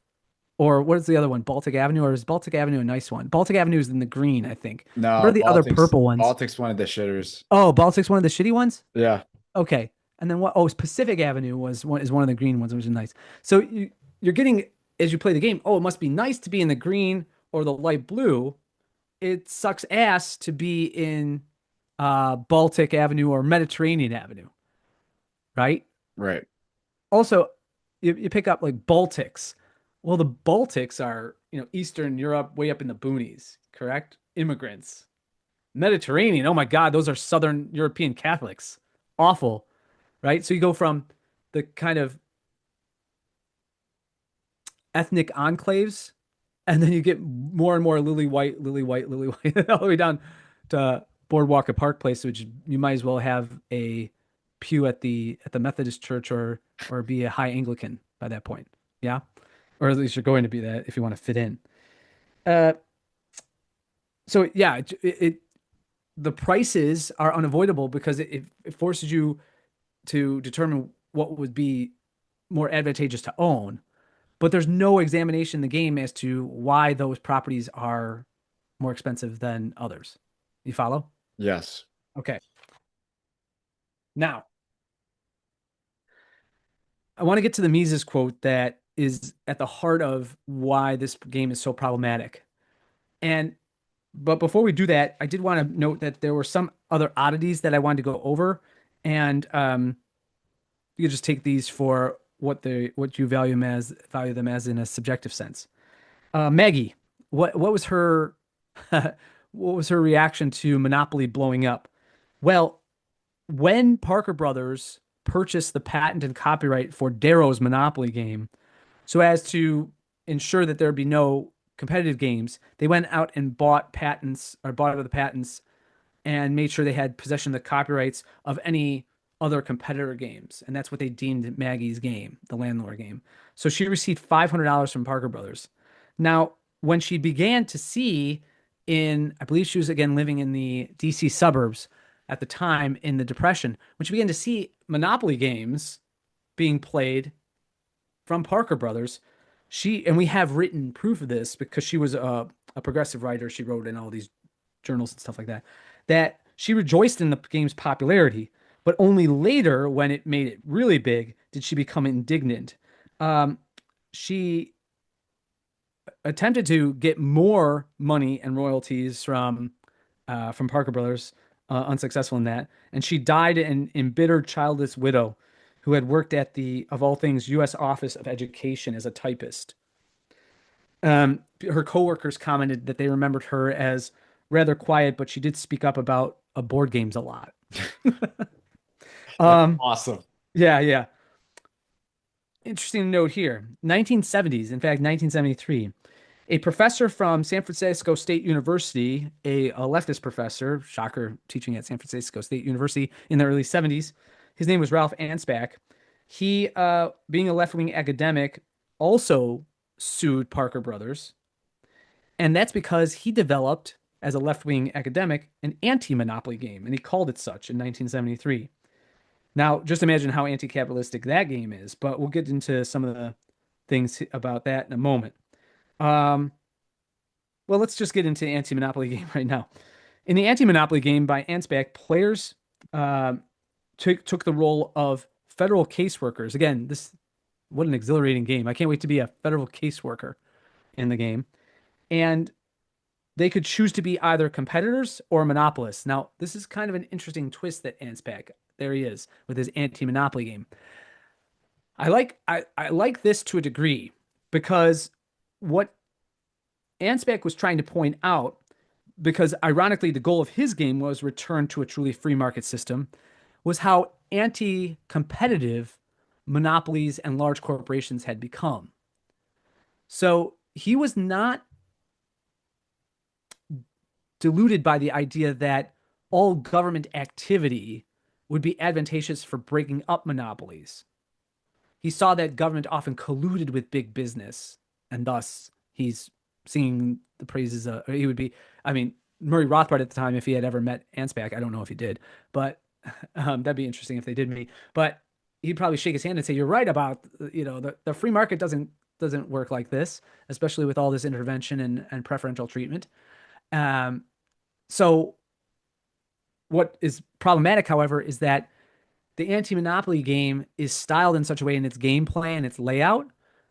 Or what is the other one? Baltic Avenue? Or is Baltic Avenue a nice one? Baltic Avenue is in the green, I think. What are No, the other Baltic's purple ones? Baltic's one of the shitters. Oh, Baltic's one of the shitty ones? Yeah. Okay. And then what? Oh, Pacific Avenue is one of the green ones, which is nice. So you're getting, as you play the game, oh, it must be nice to be in the green or the light blue. It sucks ass to be in Baltic Avenue or Mediterranean Avenue, right? Right. Also, you pick up like Baltics. Well, the Baltics are, Eastern Europe, way up in the boonies, correct? Immigrants. Mediterranean, oh my God, those are Southern European Catholics. Awful, right? So you go from the kind of ethnic enclaves, and then you get more and more lily white, lily white, lily white, all the way down to Boardwalk at Park Place, which you might as well have a pew at the Methodist church or be a high Anglican by that point. Yeah. Or at least you're going to be that if you want to fit in. Uh, so yeah, the prices are unavoidable because it forces you to determine what would be more advantageous to own. But there's no examination in the game as to why those properties are more expensive than others. You follow? Yes. Okay. Now, I want to get to the Mises quote that is at the heart of why this game is so problematic. And but before we do that, I did want to note that there were some other oddities that I wanted to go over, and you just take these for what you value them as in a subjective sense. Maggie, what was her what was her reaction to Monopoly blowing up? Well, when Parker Brothers purchased the patent and copyright for Darrow's Monopoly game, so as to ensure that there'd be no competitive games, they went out and bought patents or bought other patents and made sure they had possession of the copyrights of any other competitor games. And that's what they deemed Maggie's game, the landlord game. So she received $500 from Parker Brothers. Now, when she began to see I believe she was again living in the DC suburbs at the time in the Depression, when she began to see Monopoly games being played from Parker Brothers, and we have written proof of this because she was a progressive writer. She wrote in all these journals and stuff like that, that she rejoiced in the game's popularity, but only later, when it made it really big, did she become indignant. She attempted to get more money and royalties from Parker Brothers, unsuccessful in that, and she died an embittered, childless widow who had worked at the, of all things, U.S. Office of Education as a typist. Her coworkers commented that they remembered her as rather quiet, but she did speak up about board games a lot. That's Um, awesome. yeah, yeah. Interesting note here. 1970s, in fact, 1973, a professor from San Francisco State University, a leftist professor, shocker, teaching at San Francisco State University in the early 70s. His name was Ralph Ansbach. He, being a left-wing academic, also sued Parker Brothers. And that's because he developed, as a left-wing academic, an anti-monopoly game, and he called it such in 1973. Now, just imagine how anti-capitalistic that game is, but we'll get into some of the things about that in a moment. Um, well, let's just get into the anti-monopoly game right now. In the anti-monopoly game by Ansbach, players took the role of federal caseworkers. Again, what an exhilarating game. I can't wait to be a federal caseworker in the game. And they could choose to be either competitors or monopolists. Now, this is kind of an interesting twist that Ansbach, there he is with his anti-monopoly game. I like this to a degree because what Ansbach was trying to point out, because ironically the goal of his game was return to a truly free market system, was how anti-competitive monopolies and large corporations had become. So he was not deluded by the idea that all government activity would be advantageous for breaking up monopolies. He saw that government often colluded with big business, and thus he's singing the praises of, or he would be, I mean, Murray Rothbard at the time, if he had ever met Ansbach, I don't know if he did, but that'd be interesting if they did meet. But he'd probably shake his hand and say, "You're right about, the free market doesn't work like this, especially with all this intervention and preferential treatment." Um, so what is problematic, however, is that the anti-monopoly game is styled in such a way in its gameplay and its layout.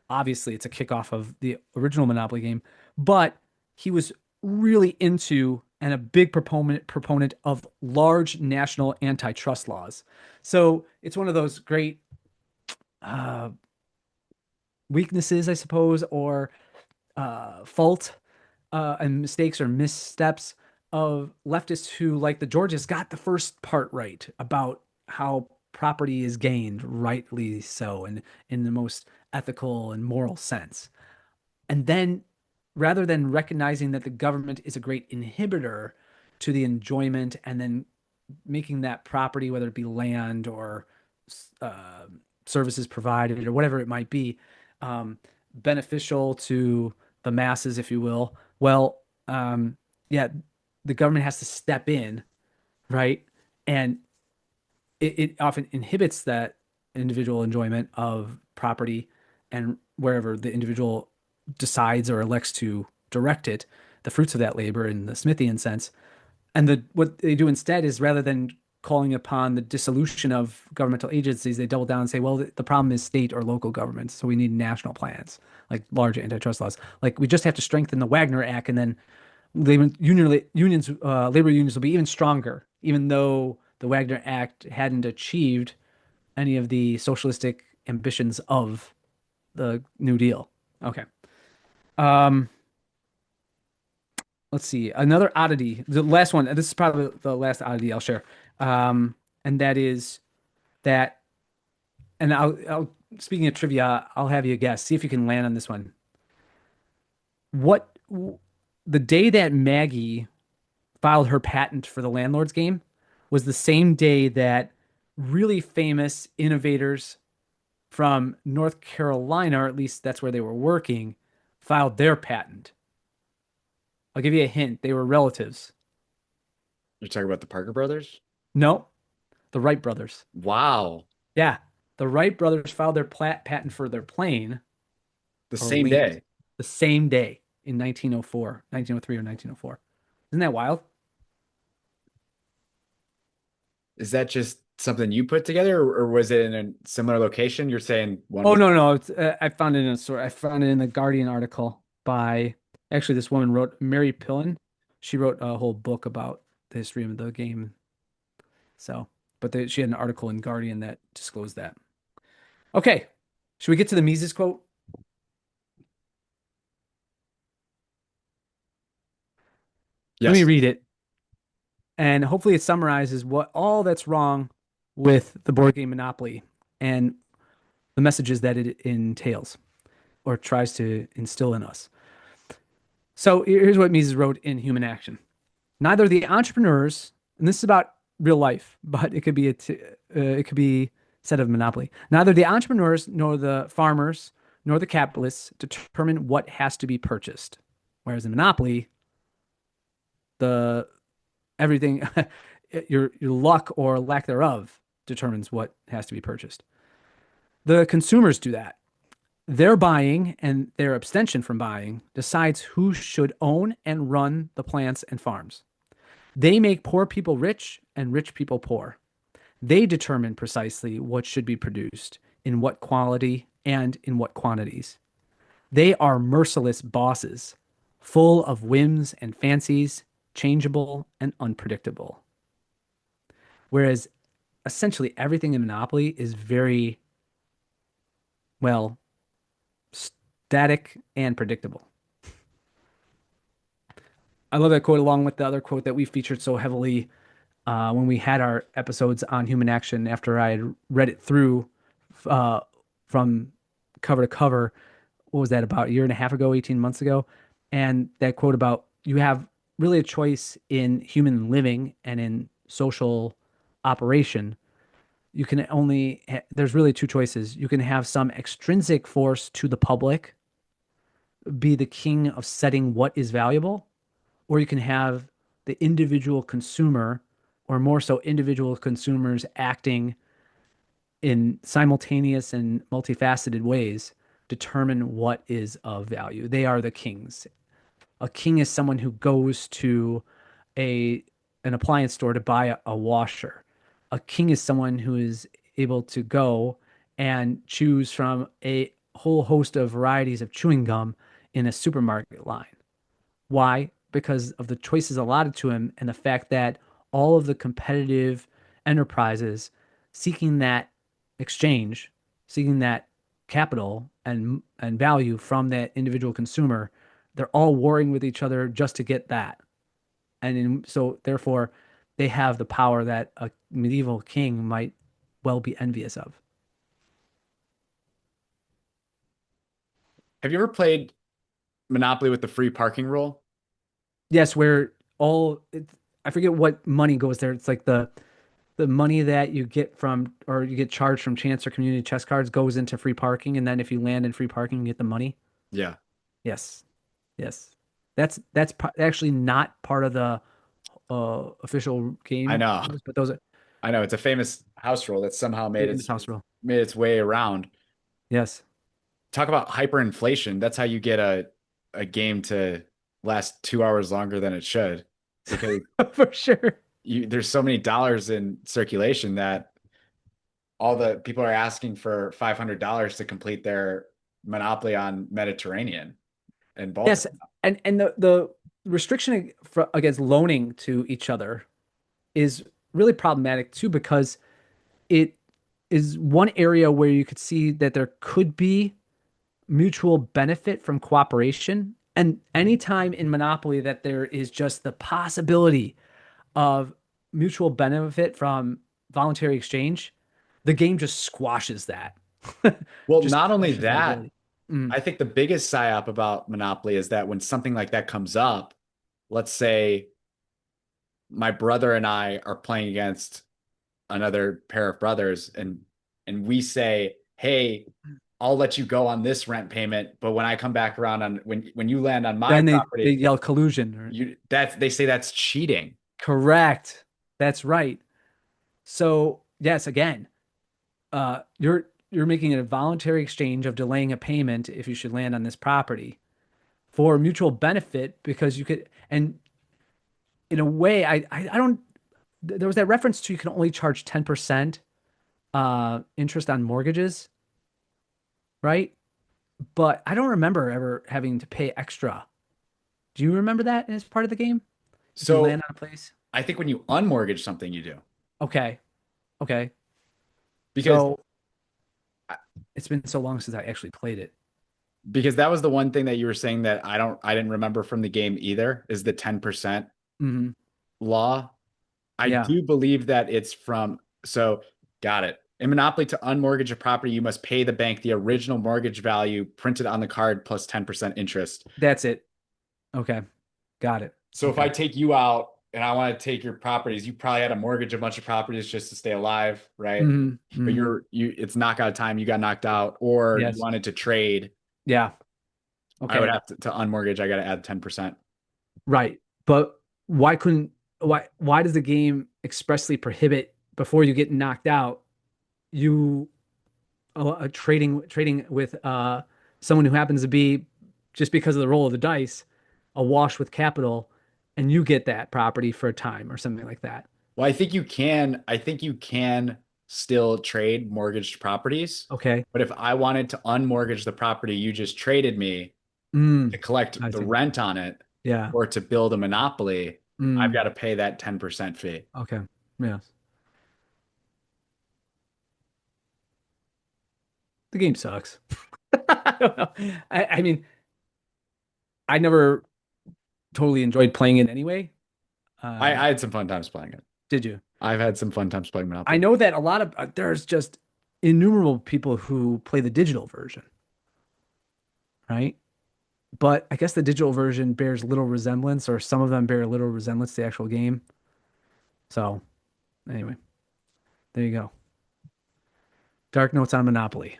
Obviously, it's a kickoff of the original Monopoly game, but he was really into and a big proponent of large national antitrust laws. So it's one of those great uh, weaknesses, I suppose, or fault and mistakes or missteps of leftists who, like the Georgists, got the first part right about how property is gained, rightly so, and in the most ethical and moral sense. And then, rather than recognizing that the government is a great inhibitor to the enjoyment and then making that property, whether it be land or uh, services provided or whatever it might be, um, beneficial to the masses, if you will. Well, yeah, the government has to step in, right? And it often inhibits that individual enjoyment of property and wherever the individual decides or elects to direct it, the fruits of that labor in the Smithian sense. And what they do instead is rather than calling upon the dissolution of governmental agencies, they double down and say, well, the problem is state or local governments. So we need national plans, like large antitrust laws. Like we just have to strengthen the Wagner Act, and then labor unions will be even stronger, even though the Wagner Act hadn't achieved any of the socialistic ambitions of the New Deal. Okay. Um, let's see. Another oddity. The last one. This is probably the last oddity I'll share. And that is that. And speaking of trivia, I'll have you guess. See if you can land on this one. What the day that Maggie filed her patent for the landlord's game was the same day that really famous innovators from North Carolina, or at least that's where they were working, filed their patent. I'll give you a hint. They were relatives. You're talking about the Parker brothers? No, the Wright brothers. Wow. Yeah, the Wright brothers filed their patent for their plane The or same wings day. the same day in 1904, 1903 or 1904. Isn't that wild? Is that just something you put together, or was it in a similar location? You're saying one Oh was. no, no, I found it in a story. I found it in the Guardian article by actually this woman wrote Mary Pillen. She wrote a whole book about the history of the game. So, but she had an article in Guardian that disclosed that. Okay, should we get to the Mises quote? Let me Yes. read it, and hopefully it summarizes what all that's wrong with the board game Monopoly and the messages that it entails or tries to instill in us. So here's what Mises wrote in Human Action. Neither the entrepreneurs, and this is about real life, but it could be said of Monopoly. Neither the entrepreneurs nor the farmers nor the capitalists determine what has to be purchased, whereas in Monopoly, the everything, your luck or lack thereof determines what has to be purchased. The consumers do that. Their buying and their abstention from buying decides who should own and run the plants and farms. They make poor people rich and rich people poor. They determine precisely what should be produced, in what quality, and in what quantities. They are merciless bosses, full of whims and fancies, changeable and unpredictable. Whereas essentially everything in Monopoly is very, well, static and predictable. I love that quote along with the other quote that we featured so heavily when we had our episodes on human action after I had read it through uh, from cover to cover. What was that, about a year and a half ago, 18 months ago? And that quote about you have really a choice in human living and in social operation. You can only, there's really two choices. You can have some extrinsic force to the public be the king of setting what is valuable, or you can have the individual consumer, or more so, individual consumers acting in simultaneous and multifaceted ways, determine what is of value. They are the kings. A king is someone who goes to a an appliance store to buy a washer. A king is someone who is able to go and choose from a whole host of varieties of chewing gum in a supermarket line. Why? Because of the choices allotted to him and the fact that all of the competitive enterprises seeking that exchange, seeking that capital and value from that individual consumer. They're all warring with each other just to get that. So therefore they have the power that a medieval king might well be envious of. Have you ever played Monopoly with the free parking rule? Yes, where I forget what money goes there. It's like the money that you get from or you get charged from chance or community chest cards goes into free parking, and then if you land in free parking, you get the money. Yeah, Yes, yes, actually not part of the official I game know. rules, but those are I know. It's a famous house rule that somehow famous house rule. made its way around. Yes, Talk about hyperinflation. That's how you get a game to last 2 hours longer than it should, because for sure. there's so many dollars in circulation that all the people are asking for $500 to complete their monopoly on Mediterranean and Yes, Baltic. and the restriction against loaning to each other is really problematic too because it is one area where you could see that there could be mutual benefit from cooperation. And anytime in Monopoly that there is just the possibility of mutual benefit from voluntary exchange, the game just squashes that. Well, Just not only squashes that that, ability. Mm. I think the biggest psyop about Monopoly is that when something like that comes up, let's say my brother and I are playing against another pair of brothers and we say, "Hey, I'll let you go on this rent payment, but when I come back around on when you land on my Then they property, yell collusion. they say that's cheating." Correct. That's right. So yes, again, you're making a voluntary exchange of delaying a payment if you should land on this property for mutual benefit because you could, and in a way, I don't. There was that reference to you can only charge 10% interest on mortgages, right? But I don't remember ever having to pay extra. Do you remember that as part of the game? If you So land on a place? I think when you unmortgage something, you do Okay. Okay. because So it's been so long since I actually played it. that was the one thing that you were saying that I didn't remember from the game either is the 10% Hmm. law. I Yeah. do believe that it's from, so got it. In Monopoly, to unmortgage a property, you must pay the bank the original mortgage value printed on the card plus 10% interest. That's it. Okay. Got it. So if Okay. I take you out and I want to take your properties, you probably had to mortgage a bunch of properties just to stay alive, right? Hmm. But Hmm. it's knockout time, you got knocked out, or you Yes. wanted to trade, Yeah. I would Okay. have to unmortgage, I got to add 10%. Right. But why does the game expressly prohibit before you get knocked out, you trading with someone who happens to be just because of the roll of the dice, awash with capital, and you get that property for a time or something like that. Well, I think you can still trade mortgaged properties. Okay. But if I wanted to unmortgage the property you just traded me to Mm, collect I the see. rent on it Yeah. or to build a monopoly, I've Mm, got to pay that 10% fee. okay. Yes. The game sucks. I don't know. I mean, I never totally enjoyed playing it anyway. I Um, had some fun times playing it. did you? I've had some fun times playing I Monopoly. know that a lot of there's just innumerable people who play the digital version, right? But I guess the digital version bears little resemblance, or some of them bear little resemblance to the actual game. So anyway, there you go. Dark Notes on Monopoly.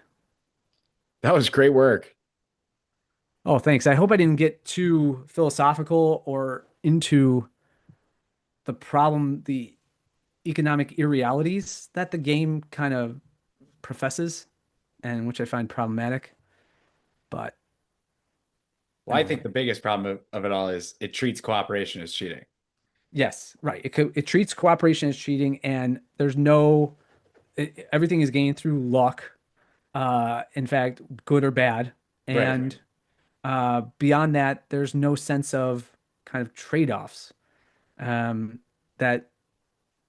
That was great work. Oh, thanks. I hope I didn't get too philosophical or into the problem, the economic irrealities that the game kind of professes, and which I find problematic. But Well, I think anyway, the biggest problem of it all is it treats cooperation as cheating. yes, right. It treats cooperation as cheating, and there's no everything is gained through luck. In fact, good or bad, Right. and beyond that, there's no sense of kind of trade-offs. Um, that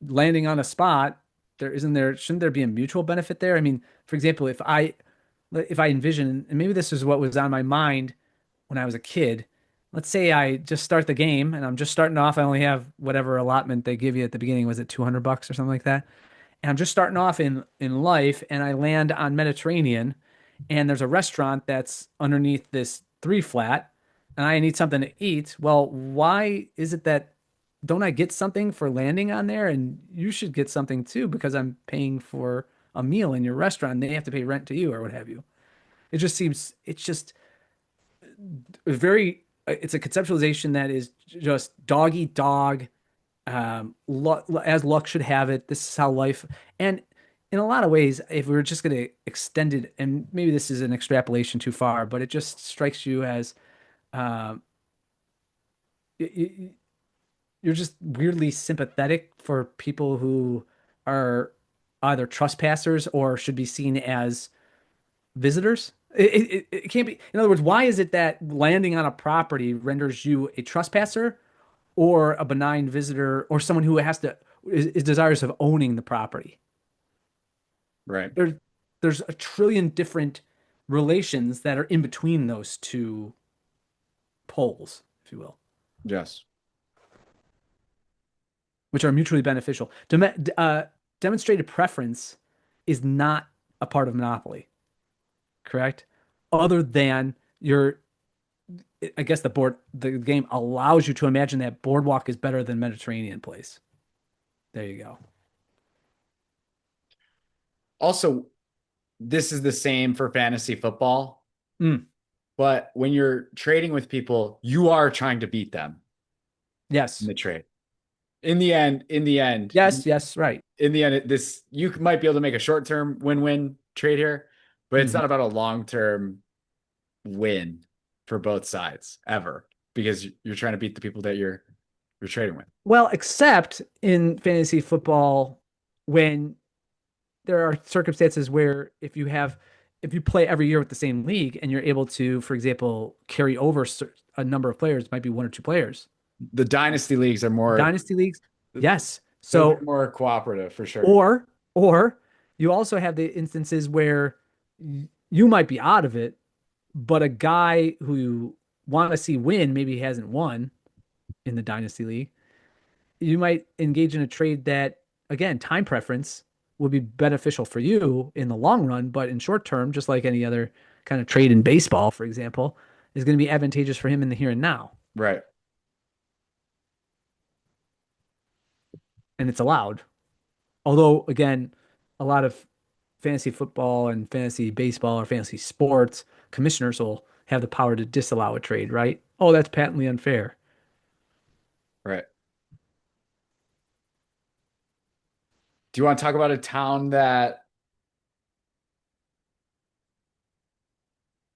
landing on a spot, there isn't there, shouldn't there be a mutual benefit there? I mean, for example, if I if I envision, and maybe this is what was on my mind when I was a kid. Let's say I just start the game and I'm just starting off. I only have whatever allotment they give you at the beginning. Was it 200 bucks or something like that? And I'm just starting off in life, and I land on Mediterranean, and there's a restaurant that's underneath this three flat, and I need something to eat. Well, why is it that don't I get something for landing on there? And you should get something too because I'm paying for a meal in your restaurant, and they have to pay rent to you or what have you. It just seems it's just very it's a conceptualization that is just dog eat dog, as luck should have it. This is how life, and in a lot of ways, if we were just going to extend it, and maybe this is an extrapolation too far, but it just strikes you as um, you're just weirdly sympathetic for people who are either trespassers or should be seen as visitors. It can't be. In other words, why is it that landing on a property renders you a trespasser or a benign visitor or someone who is desirous of owning the property? Right. There's there's a trillion different relations that are in between those two poles, if you will, Yes. which are mutually beneficial. Demonstrated preference is not a part of monopoly, correct? Other than your, I guess the game allows you to imagine that Boardwalk is better than Mediterranean Place. There you go. Also, this is the same for fantasy football, Mm, but when you're trading with people, you are trying to beat them in yes. the trade. In the end, Yes, yes, right. this you might be able to make a short-term win-win trade here, but it's Mhm. not about a long-term win for both sides ever because you're trying to beat the people that you're trading with. Well, except in fantasy football, when there are circumstances where if you play every year with the same league and you're able to, for example, carry over a number of players, might be one or two players. The dynasty leagues are more Dynasty leagues, yes. those are So, more cooperative for sure. or you also have the instances where you might be out of it, but a guy who you want to see win maybe hasn't won in the dynasty league. You might engage in a trade that, again, time preference would be beneficial for you in the long run, but in short term, just like any other kind of trade in baseball, for example, is going to be advantageous for him in the here and now. Right. And it's allowed. Although, again, a lot of fantasy football and fantasy baseball or fantasy sports commissioners will have the power to disallow a trade, right? Oh, that's patently unfair. Right. Do you want to talk about a town that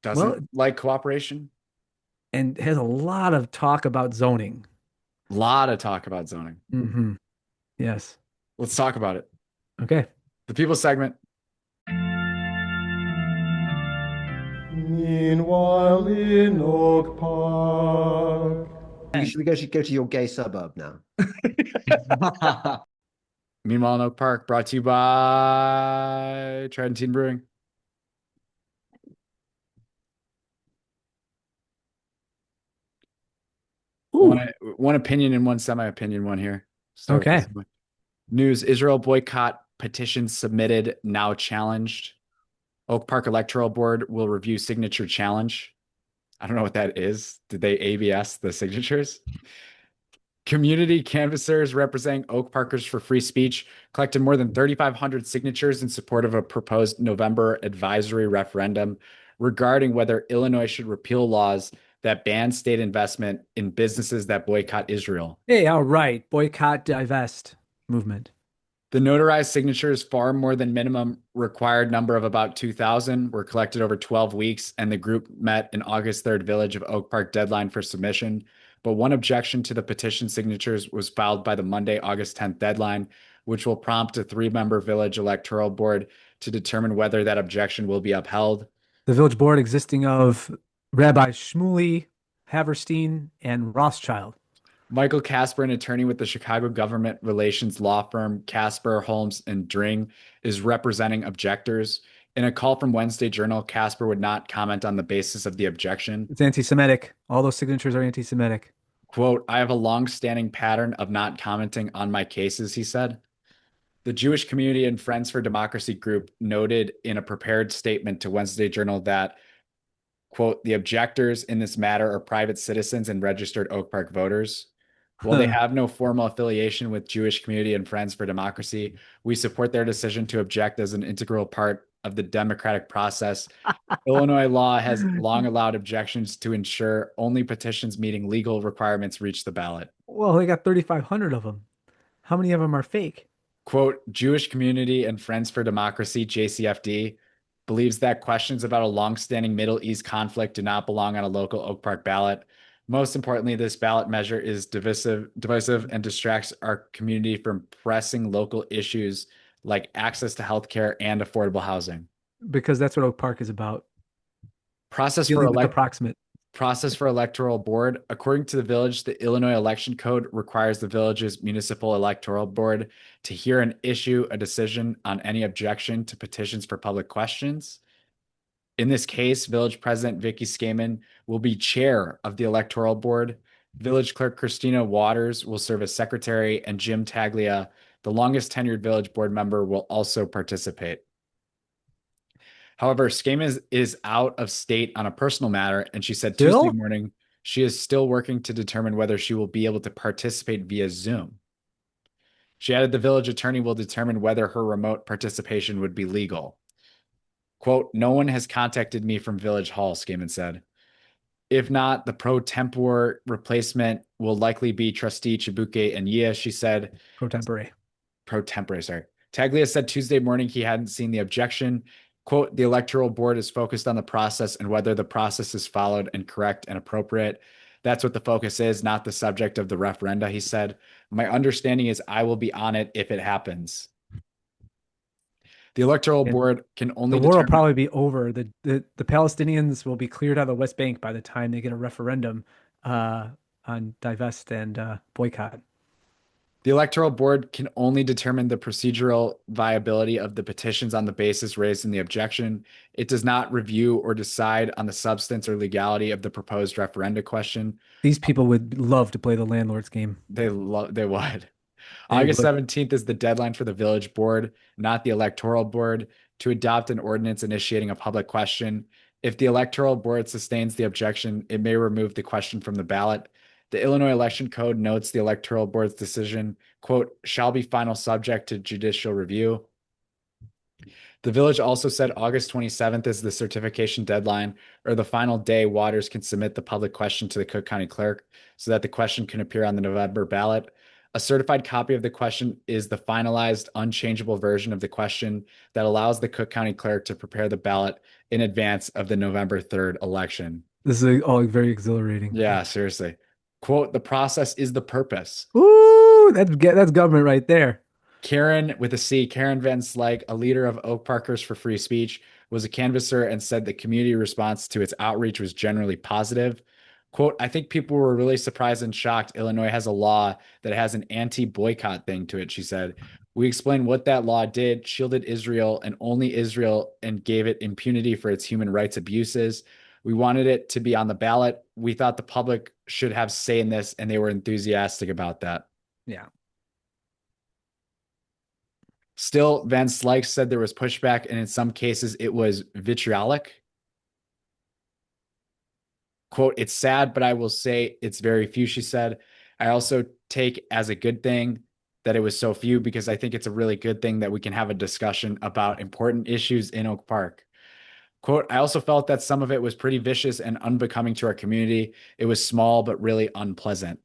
doesn't Well, like cooperation? and has a lot of talk about zoning. A lot of talk about zoning. Yes. Let's talk about it. Okay. The people segment. Meanwhile in Oak Park. You should go to your gay suburb now. Meanwhile in Oak Park, brought to you by Tridentine Brewing. Ooh, One opinion and one semi-opinion one here. Start with okay. this one. News: Israel boycott petition submitted, now challenged. Oak Park Electoral Board will review signature challenge. I don't know what that is. Did they ABS the signatures? Community canvassers representing Oak Parkers for free speech collected more than 3,500 signatures in support of a proposed November advisory referendum regarding whether Illinois should repeal laws that ban state investment in businesses that boycott Israel. Hey, all right. Boycott, divest movement. The notarized signatures, far more than minimum required number of about 2,000, were collected over 12 weeks, and the group met an August 3rd Village of Oak Park deadline for submission. But one objection to the petition signatures was filed by the Monday, August 10th deadline, which will prompt a three-member village electoral board to determine whether that objection will be upheld. The village board existing of Rabbi Shmuley, Haverstein, and Rothschild. Michael Casper, an attorney with the Chicago government relations law firm Casper, Holmes, and Dring, is representing objectors. In a call from Wednesday Journal, Casper would not comment on the basis of the objection. It's anti-Semitic. All those signatures are anti-Semitic. Quote, I have a long-standing pattern of not commenting on my cases, he said. The Jewish Community and Friends for Democracy group noted in a prepared statement to Wednesday Journal that, quote, the objectors in this matter are private citizens and registered Oak Park voters. While they have no formal affiliation with Jewish Community and Friends for Democracy, we support their decision to object as an integral part of the democratic process. Illinois law has long allowed objections to ensure only petitions meeting legal requirements reach the ballot. Well, they got 3,500 of them. How many of them are fake? Quote, Jewish Community and Friends for Democracy, JCFD, believes that questions about a longstanding Middle East conflict do not belong on a local Oak Park ballot. Most importantly, this ballot measure is divisive and distracts our community from pressing local issues like access to healthcare and affordable housing. Because that's what Oak Park is about. Process for Dealing with the proximate. Process for electoral board. According to the village, the Illinois election code requires the village's municipal electoral board to hear and issue a decision on any objection to petitions for public questions. In this case, village president Vicky Skaman will be chair of the electoral board. Village clerk Christina Waters will serve as secretary, and Jim Taglia, the longest tenured village board member, will also participate. However, Skaman is out of state on a personal matter, and she said Tuesday morning she is still working to determine whether she will be able to participate via Zoom. She added the village attorney will determine whether her remote participation would be legal. Quote, no one has contacted me from Village Hall, Skaman said. If not, the pro tempore replacement will likely be trustee Chibuke and Yia, she said. Pro tempore, sorry. Taglia said Tuesday morning he hadn't seen the objection. Quote, the electoral board is focused on the process and whether the process is followed and correct and appropriate. That's what the focus is, not the subject of the referenda, he said. My understanding is I will be on it if it happens. The electoral board can only the war will probably be over. The Palestinians will be cleared out of the West Bank by the time they get a referendum on divest and boycott. The electoral board can only determine the procedural viability of the petitions on the basis raised in the objection. It does not review or decide on the substance or legality of the proposed referenda question. These people would love to play the landlord's game. They would. August 17th is the deadline for the village board, not the electoral board, to adopt an ordinance initiating a public question. If the electoral board sustains the objection, it may remove the question from the ballot. The Illinois Election Code notes the electoral board's decision, quote, shall be final subject to judicial review. The village also said August 27th is the certification deadline, or the final day Waters can submit the public question to the Cook County clerk so that the question can appear on the November ballot. A certified copy of the question is the finalized, unchangeable version of the question that allows the Cook County clerk to prepare the ballot in advance of the November 3rd election. This is all very exhilarating. Yeah, seriously. Quote, the process is the purpose. Ooh, that's government right there. Karen, with a C, Karen Van Slyke, a leader of Oak Parkers for Free Speech, was a canvasser and said the community response to its outreach was generally positive. Quote, I think people were really surprised and shocked Illinois has a law that has an anti-boycott thing to it, she said. We explained what that law did, shielded Israel and only Israel, and gave it impunity for its human rights abuses. We wanted it to be on the ballot. We thought the public should have say in this, and they were enthusiastic about that. Yeah. Still, Van Slyke said there was pushback, and in some cases it was vitriolic. Quote, it's sad, but I will say it's very few, she said. I also take as a good thing that it was so few because I think it's a really good thing that we can have a discussion about important issues in Oak Park. Quote, I also felt that some of it was pretty vicious and unbecoming to our community. It was small, but really unpleasant.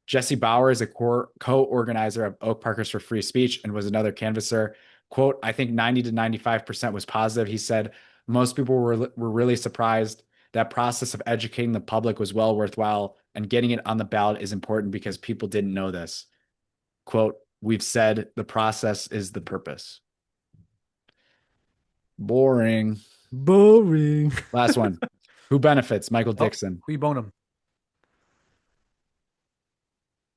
Jesse Bauer is a co-organizer of Oak Parkers for Free Speech and was another canvasser. Quote, I think 90 to 95% was positive. He said, most people were really surprised. That process of educating the public was well worthwhile, and getting it on the ballot is important because people didn't know this. Quote, we've said the process is the purpose. Boring. Last one. Who benefits? Michael Dixon. Cui bonum.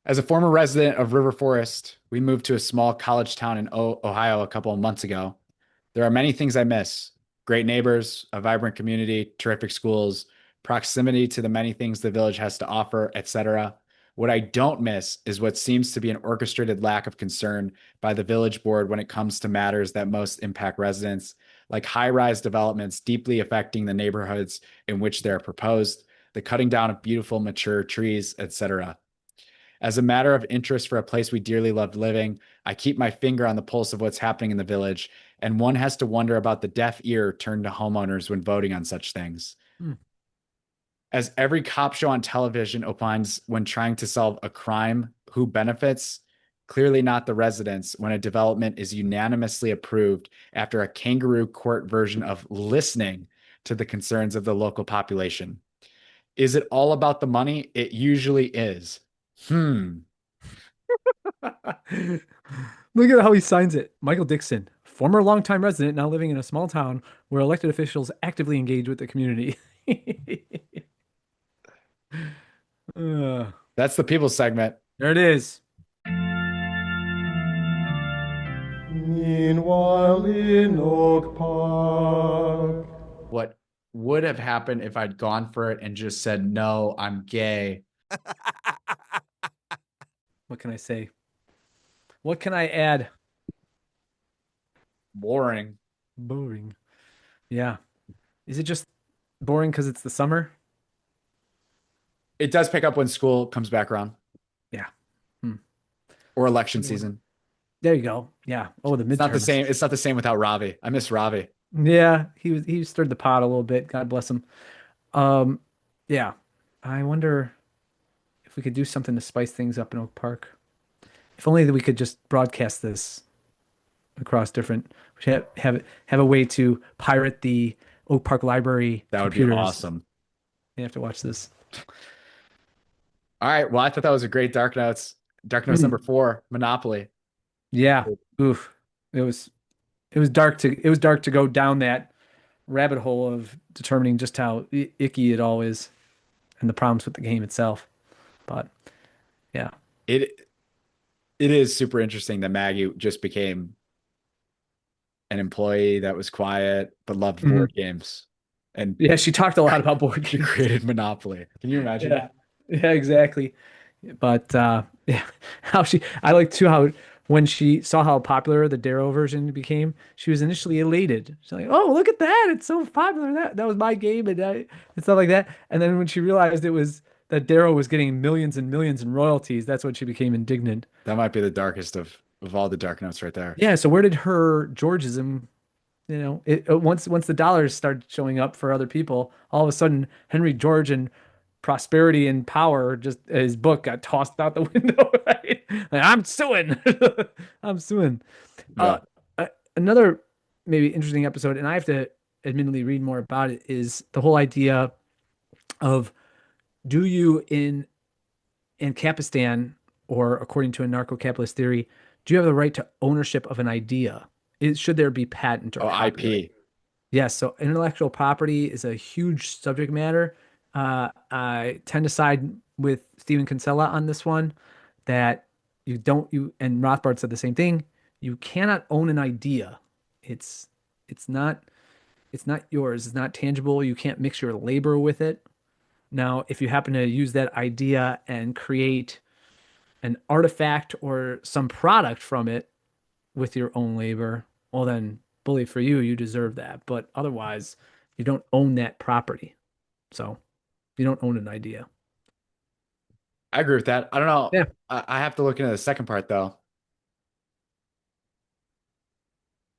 As a former resident of River Forest, we moved to a small college town in Ohio a couple of months ago. There are many things I miss: great neighbors, a vibrant community, terrific schools, proximity to the many things the village has to offer, etc. What I don't miss is what seems to be an orchestrated lack of concern by the village board when it comes to matters that most impact residents, like high-rise developments deeply affecting the neighborhoods in which they are proposed, the cutting down of beautiful, mature trees, etc. As a matter of interest for a place we dearly loved living, I keep my finger on the pulse of what's happening in the village, and one has to wonder about the deaf ear turned to homeowners when voting on such things. Hmm. As every cop show on television opines when trying to solve a crime, who benefits? Clearly not the residents when a development is unanimously approved after a kangaroo court version of listening to the concerns of the local population. Is it all about the money? It usually is. Look at how he signs it. Michael Dixon, former longtime resident, now living in a small town where elected officials actively engage with the community. Uh, That's the people segment. there it is. Meanwhile in Oak Park. What would have happened if I'd gone for it and just said, no, I'm gay? What can I say? What can I add? Boring. Boring. Yeah. Is it just boring because it's the summer? It does pick up when school comes back around Yeah. or election season. There you go. Yeah. Oh, the midterms. It's not the same. It's not the same without Ravi. I miss Ravi. Yeah, he stirred the pot a little bit. God bless him. Yeah. I wonder if we could do something to spice things up in Oak Park. If only that we could just broadcast this across different. We should have a way to pirate the Oak Park Library That would be computers. awesome. You have to watch this. All right. Well, I thought that was a great Dark Notes. Dark Notes number 4, Monopoly. Yeah. Oof. It was dark to go down that rabbit hole of determining just how icky it all is and the problems with the game itself. But yeah. It is super interesting that Maggie just became an employee that was quiet but loved board games, and Yeah, she talked a lot about board she games. created Monopoly. Can you imagine? Yeah. Yeah, exactly. But yeah, I like too how when she saw how popular the Darrow version became, she was initially elated. She's like, "Oh, look at that! It's so popular. That was my game," and stuff like that. And then when she realized it was that Darrow was getting millions and millions in royalties, that's when she became indignant. That might be the darkest of all the Dark Notes right there. Yeah. So where did her Georgism? Once the dollars started showing up for other people, all of a sudden Henry George and prosperity and power, just his book got tossed out the window. Right? Like, I'm suing. I'm suing. Yeah. Another maybe interesting episode, and I have to admittedly read more about it, is the whole idea of, do you in Capistan, or according to anarcho-capitalist theory, do you have the right to ownership of an idea? Should there be patent or copyright? IP. Yes, so intellectual property is a huge subject matter. I tend to side with Stephen Kinsella on this one, that and Rothbard said the same thing. You cannot own an idea. It's not yours. It's not tangible. You can't mix your labor with it. Now, if you happen to use that idea and create an artifact or some product from it with your own labor, well then, bully for you, you deserve that. But otherwise, you don't own that property. So you don't own an idea. I agree with that. I don't know. Yeah. I have to look into the second part though.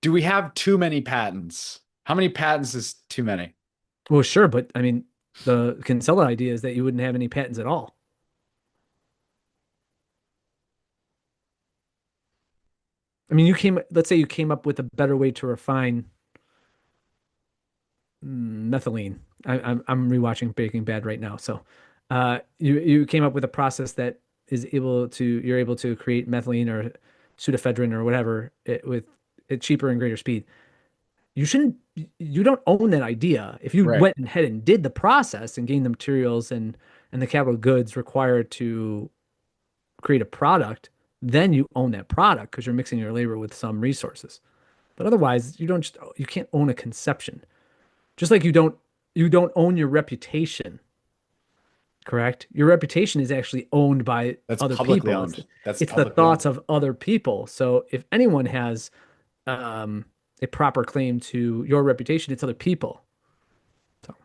Do we have too many patents? How many patents is too many? Well, sure, but I mean, the Kinsella idea is that you wouldn't have any patents at all. I mean, let's say you came up with a better way to refine methylene. I'm rewatching Breaking Bad right now, so you came up with a process that you're able to create methylene or pseudoephedrine or whatever with a cheaper and greater speed. You don't own that idea. If you Right. went ahead and did the process and gained the materials and the capital goods required to create a product, then you own that product because you're mixing your labor with some resources. But otherwise, you can't own a conception. Just like you don't own your reputation, correct? Your reputation is actually owned by That's other publicly people. owned. That's It's the publicly thoughts owned. of other people. So if anyone has um, a proper claim to your reputation, it's other people. So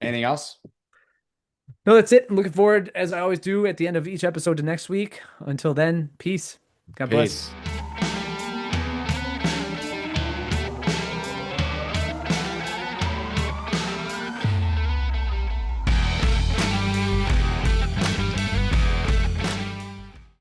Anything else? no, that's it. I'm looking forward, as I always do, at the end of each episode to next week. Until then, peace. God bless. Peace.